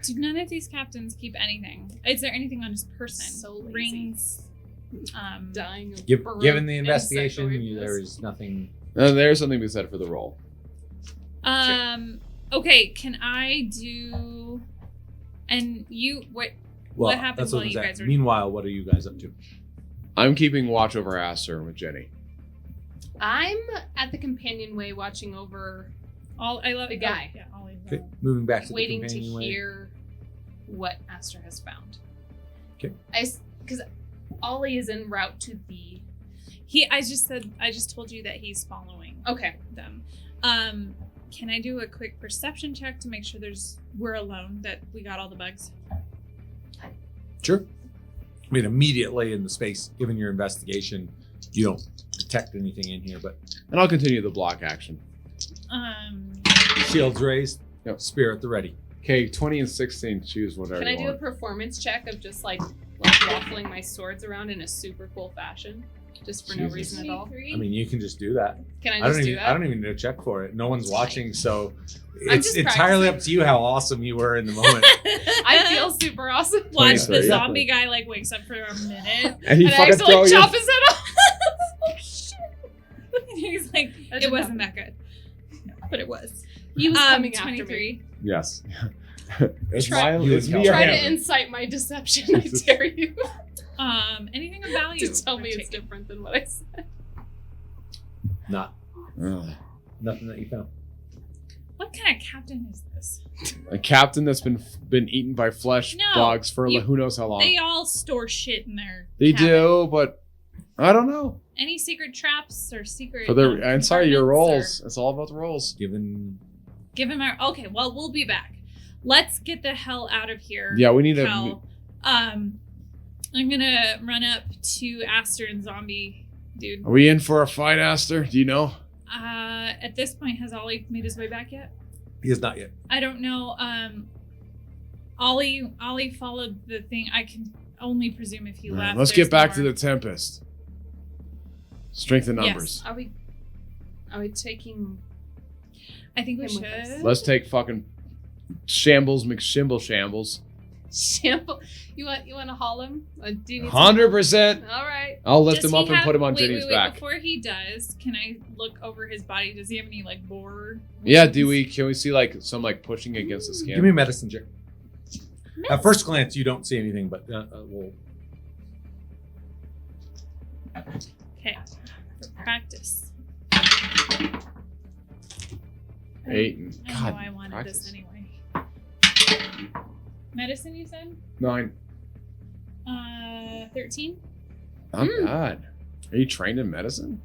Do none of these captains keep anything? Is there anything on his person? So lazy. Rings. Dying of Given the burn investigation, insect there weakness. is nothing. There's something to be said for the roll. Okay, can I do? And you what? Well, What happened that's what while was you that. guys were- Meanwhile, what are you guys up to? I'm keeping watch over Aster with Jenny. I'm at the companionway watching over, I love The guy. Yeah, Ollie. Okay, moving back to waiting the to companionway. hear what Aster has found. Okay. Because Ollie is en route to the. I just told you that he's following Okay. them. Can I do a quick perception check to make sure we're alone, that we got all the bugs? Sure. I mean, immediately in the space, given your investigation, you don't detect anything in here, but And I'll continue the block action. shields raised, Yep. spear at the ready. Okay, 20 and 16, choose whatever Can I you do a want. performance check of just like waffling my swords around in a super cool fashion, just for no Jesus. reason at all? I mean, you can just do that. Can I I don't just do even. that? I don't even need to check for it. No one's watching, so I'm it's just entirely practicing. up to you how awesome you were in the moment. I feel super awesome. Watch the 23. zombie guy like wakes up for a minute. And he And I fucking throw accidentally you. chop his head off. Oh shit! And he's like, That it did wasn't happen. that good, but it was. He was coming after 23. me. Yes. It's Try- it's me or Try to him. incite my deception. I dare you Anything of value? to tell me we're it's taking. different than what I said. Not Ugh. nothing that you found. What kind of captain is this? A captain that's been eaten by flesh No, bugs for you- who knows how long. They all store shit in their. They cabin. do, but I don't know. Any secret traps or secret? For the and sorry, your compartments, rolls. It's all about the rolls. Given or- Give him our. Okay, well we'll be back. Let's get the hell out of here. Yeah, we need Cal. I'm gonna run up to Aster and Zombie dude. Are we in for a fight, Aster? Do you know? At this point, has Ollie made his way back yet? he is not yet. I don't know. Ollie followed the thing. I can only presume if he All right, left. let's there's get back to more. the Tempest. Strength in numbers. Are we taking? I think we him with us. should. Let's take fucking shambles McShimble shambles. Shamble. You want to haul him? Do you need 100%. All right. I'll lift Does him he up and have- put him on wait, Jenny's wait, back. Before he does, can I look over his body? Does he have any like boar? Yeah, wounds? do we? Can we see like some like pushing against the skin? Give me a medicine check. At first glance, you don't see anything, but we'll. Okay. For practice. 8 and I God. know I wanted practice. this anyway. Medicine, you said? 9. 13. Not bad. Are you trained in medicine?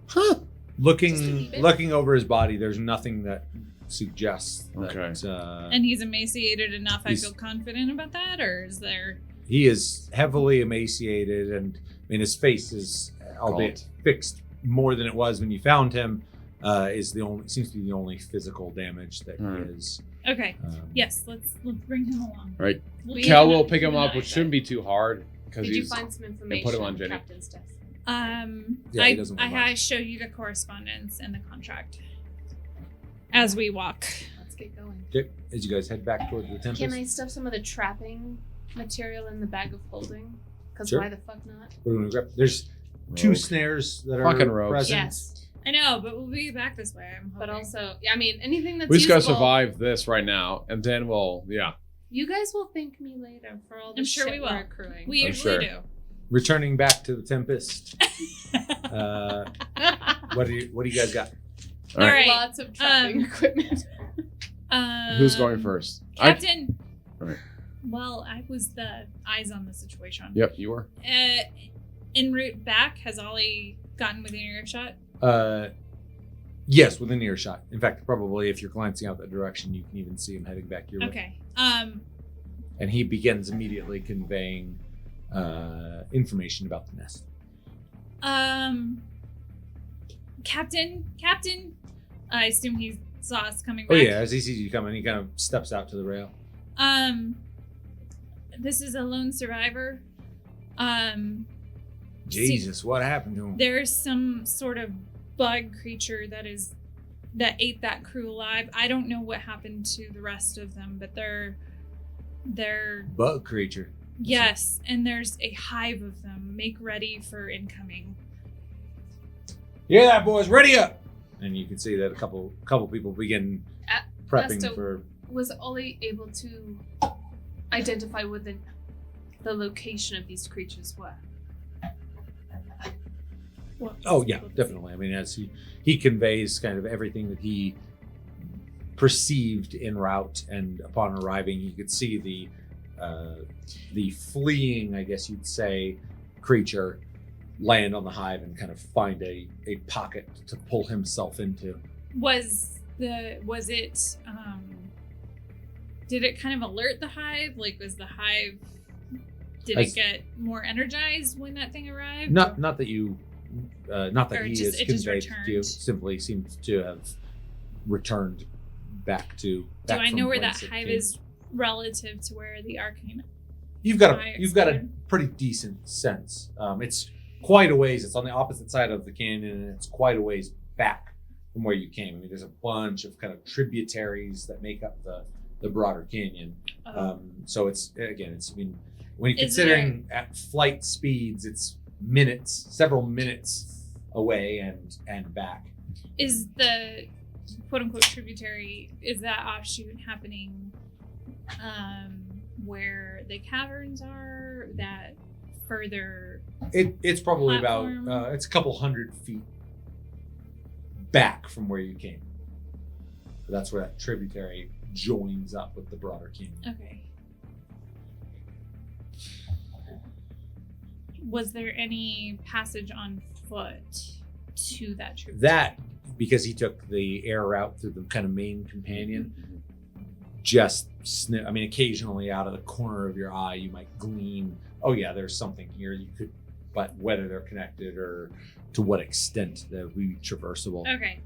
Huh. Just a Looking wee bit. looking over his body, there's nothing that suggests that Okay. And he's emaciated enough. I he's- feel confident about that, or is there? he is heavily emaciated, and I mean his face is, albeit fixed more than it was when you found him, seems to be the only physical damage that he is. Okay. Um, Yes. Let's bring him along. Right. We'll We- keep Cal an will eye- pick him keep an up, eye which on shouldn't be too hard because Did you he's. find some information put him on on Jenny. Captain's desk? Yeah, he doesn't want I much. show you the correspondence and the contract as we walk. Let's get going. Okay, as you guys head back towards the Tempest. Can I stuff some of the trapping material in the bag of holding? Because Sure. why the fuck not? What do you want to grab? There's two Rogue. snares that Fucking are rogues. present. Yes. I know, but we'll be back this way. I'm But hoping. also, I mean, anything that's We just gotta usable, survive this right now, and then we'll. Yeah. You guys will thank me later for all the I'm sure shit we will. we're accruing. we I'm usually sure. Returning back to the Tempest. What do you guys got? All right. right. Lots of trapping equipment. Who's going first? Captain. Alright. Well, I was the eyes on the situation. Yep, you were. En route back, has Ollie gotten within earshot? Yes, within earshot. In fact, probably if you're glancing out that direction, you can even see him heading back your way. Okay. And he begins immediately conveying information about the nest. Captain. I assume he saw us coming Oh back. yeah, as he sees you coming, he kind of steps out to the rail. This is a lone survivor. Jesus, what happened to him? There's some sort of bug creature that ate that crew alive. I don't know what happened to the rest of them, but they're Bug creature. yes, and there's a hive of them. Make ready for incoming. Yeah, that boys, ready up. And you can see that a couple people begin prepping so- for. Was Ollie able to identify what the location of these creatures were? What Oh was yeah, able to see. definitely. I mean, as he conveys kind of everything that he perceived en route, and upon arriving, you could see the fleeing, I guess you'd say, creature land on the hive and kind of find a pocket to pull himself into. Did it kind of alert the hive? Like, was the hive? Did As- it get more energized when that thing arrived? Not that you, not that Or he just- has it just conveyed to you. returned? Simply seems to have returned back to. Do back I from know where whence that it hive came. is relative to where the arcane? You've got I a explored? pretty decent sense. It's quite a ways. It's on the opposite side of the canyon, and it's quite a ways back from where you came. I mean, there's a bunch of kind of tributaries that make up the broader canyon. So it's I mean, when you're Is considering at flight speeds, it's several minutes away and back. Is the quote unquote tributary, is that offshoot happening where the caverns are? That further? It's probably Platform. about it's a couple 100 feet back from where you came. That's where that tributary joins up with the broader canyon. Okay. Was there any passage on foot to that tributary? That, because he took the air route through the kind of main companion, just I mean, occasionally out of the corner of your eye, you might glean, oh yeah, there's something here. You could, but whether they're connected or to what extent that would be traversable. Okay.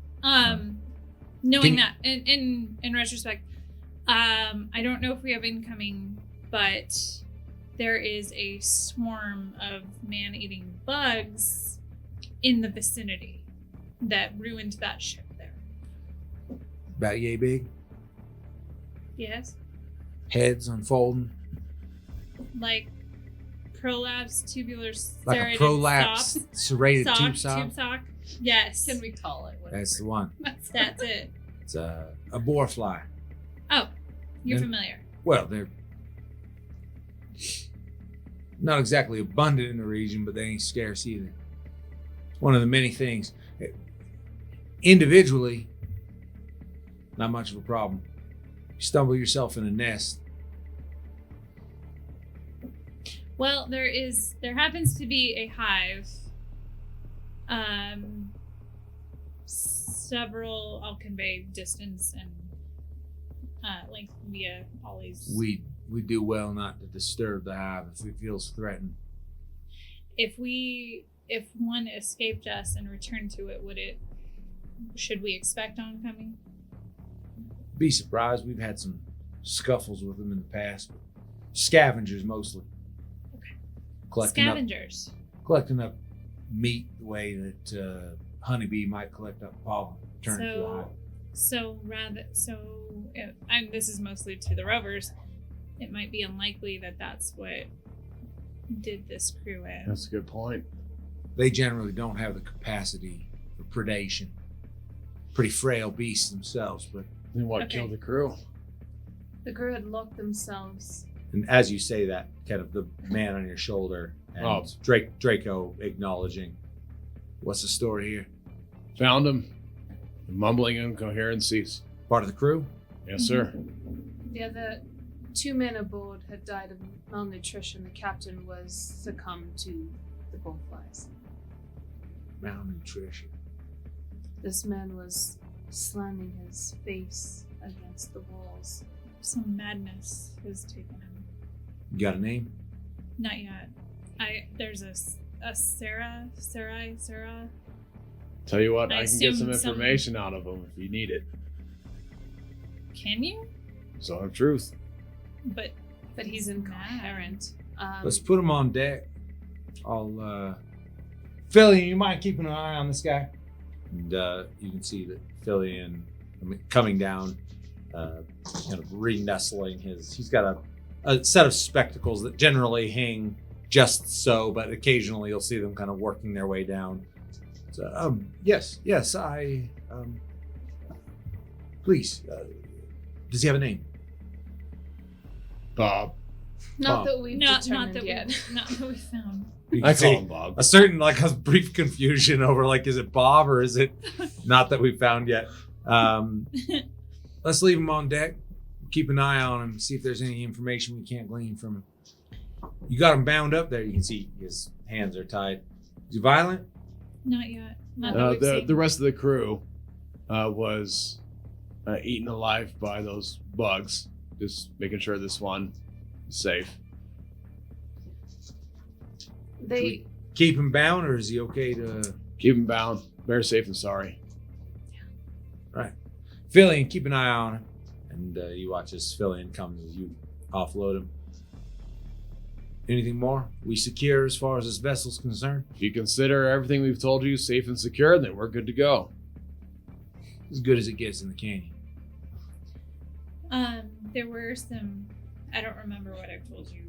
Knowing you- that, in retrospect, I don't know if we have incoming, but there is a swarm of man-eating bugs in the vicinity that ruined that ship there. About yay big, Yes, heads unfolding, like prolapse, tubular, like a serrated prolapse serrated sock, tube sock. tube sock. Yes, Can we call it? Whatever. That's the one. that's it. It's a boar fly. Oh, you're And- familiar. Well, they're not exactly abundant in the region, but they ain't scarce either. It's one of the many things. Individually, not much of a problem. You stumble yourself in a nest. Well, there happens to be a hive. Several, I'll convey distance and length via Ollie's. We do well not to disturb the hive if it feels threatened. If one escaped us and returned to it, should we expect oncoming? Be surprised. We've had some scuffles with them in the past. But scavengers mostly. Okay. Collecting Scavengers. up meat the way that honeybee might collect up pollen, turn it to a hive. And this is mostly to the Rovers. It might be unlikely that that's what did this crew in. That's a good point. They generally don't have the capacity for predation. Pretty frail beasts themselves, but Then what Okay. killed the crew? The crew had locked themselves. And as you say that, kind of the man on your shoulder and Oh. Draco acknowledging. what's the story here? Found him. Mumbling incoherencies. Part of the crew? Yes, sir. The other 2 men aboard had died of malnutrition. The captain was succumbed to the bullflies. Malnutrition. This man was slamming his face against the walls. Some madness has taken him. You got a name? Not yet. There's a Sarah. Tell you what, I I can get some assume information out of him if you need it. Can you? So the truth. But He's incoherent. Let's put him on deck. I'll, Philly, you mind keeping an eye on this guy? And you can see that Philly coming down, kind of re-nestling he's got a set of spectacles that generally hang just so, but occasionally you'll see them kind of working their way down. So, yes, please, does he have a certain Bob. Not that we've not determined that yet. not that we found. I call him Bob. a certain like a brief confusion over like, is it Bob or is it not that we found yet? Let's leave him on deck. Keep an eye on him. See if there's any information we can't glean from him. You got him bound up there. You can see his hands are tied. Is he violent? Not yet. Not that we've seen. The rest of the crew was eaten alive by those bugs. Just making sure this one is safe. They Keep him bound, or is he okay to? Keep him bound. Very safe and sorry. Right. Fillion, keep an eye on him. And you watch as Fillion comes as you offload him. Anything more? We secure as far as this vessel's concerned? If you consider everything we've told you safe and secure, then we're good to go. As good as it gets in the canyon. There were some. I don't remember what I told you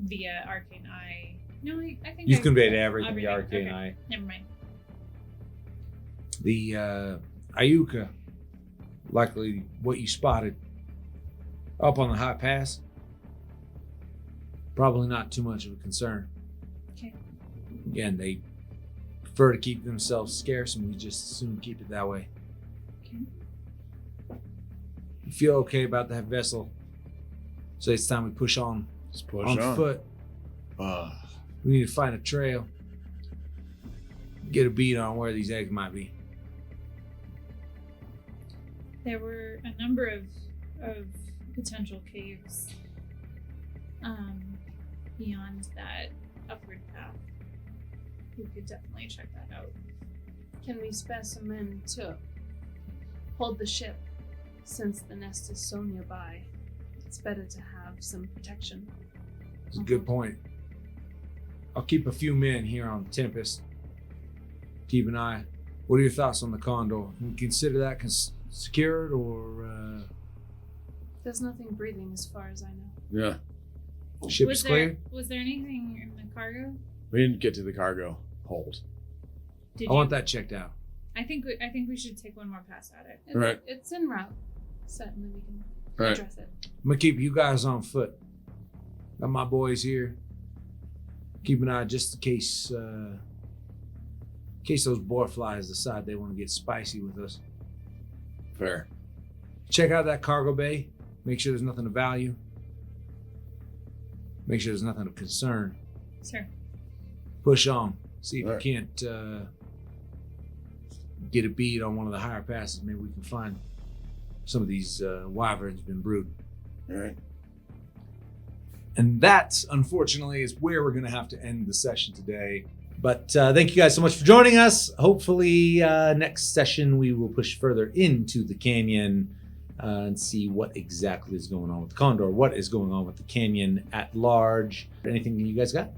via Arcane Eye. No, I think You've I- conveyed everything to Arcane okay. Eye. Never mind. The Ayuka, likely what you spotted up on the high pass, probably not too much of a concern. Okay. Again, they prefer to keep themselves scarce, and we just as soon keep it that way. Okay. You feel okay about that vessel? So it's time we push on. Let's push on on. foot. We need to find a trail. Get a beat on where these eggs might be. There were a number of potential caves beyond that upward path. We could definitely check that out. Can we spare some men to hold the ship? Since the nest is so nearby, it's better to have some protection. It's a good point. I'll keep a few men here on Tempest. Keep an eye. What are your thoughts on the Condor? Can we consider that secured or There's nothing breathing as far as I know. Yeah. ship Was is there clear? was there anything in the cargo? We didn't get to the cargo hold. Did I want that checked out. I think we should take one more pass at it. Right. It's en route. Certainly we can Right. address it. I'm gonna keep you guys on foot. Got my boys here. Keep an eye just in case those boar flies decide they want to get spicy with us. Fair. Check out that cargo bay. Make sure there's nothing of value. Make sure there's nothing of concern. Sir. Push on. See if All right. you can't get a bead on one of the higher passes. Maybe we can find some of these wyverns been brooding. All right. And that, unfortunately, is where we're going to have to end the session today. But thank you guys so much for joining us. Hopefully, next session we will push further into the canyon and see what exactly is going on with the Condor, what is going on with the canyon at large. Anything you guys got?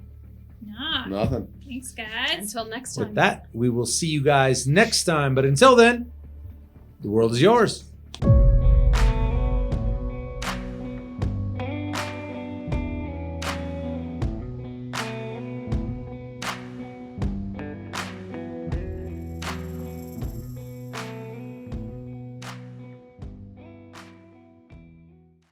Nah. Nothing. Thanks, guys. Until next time. With that, we will see you guys next time. But until then, the world is yours.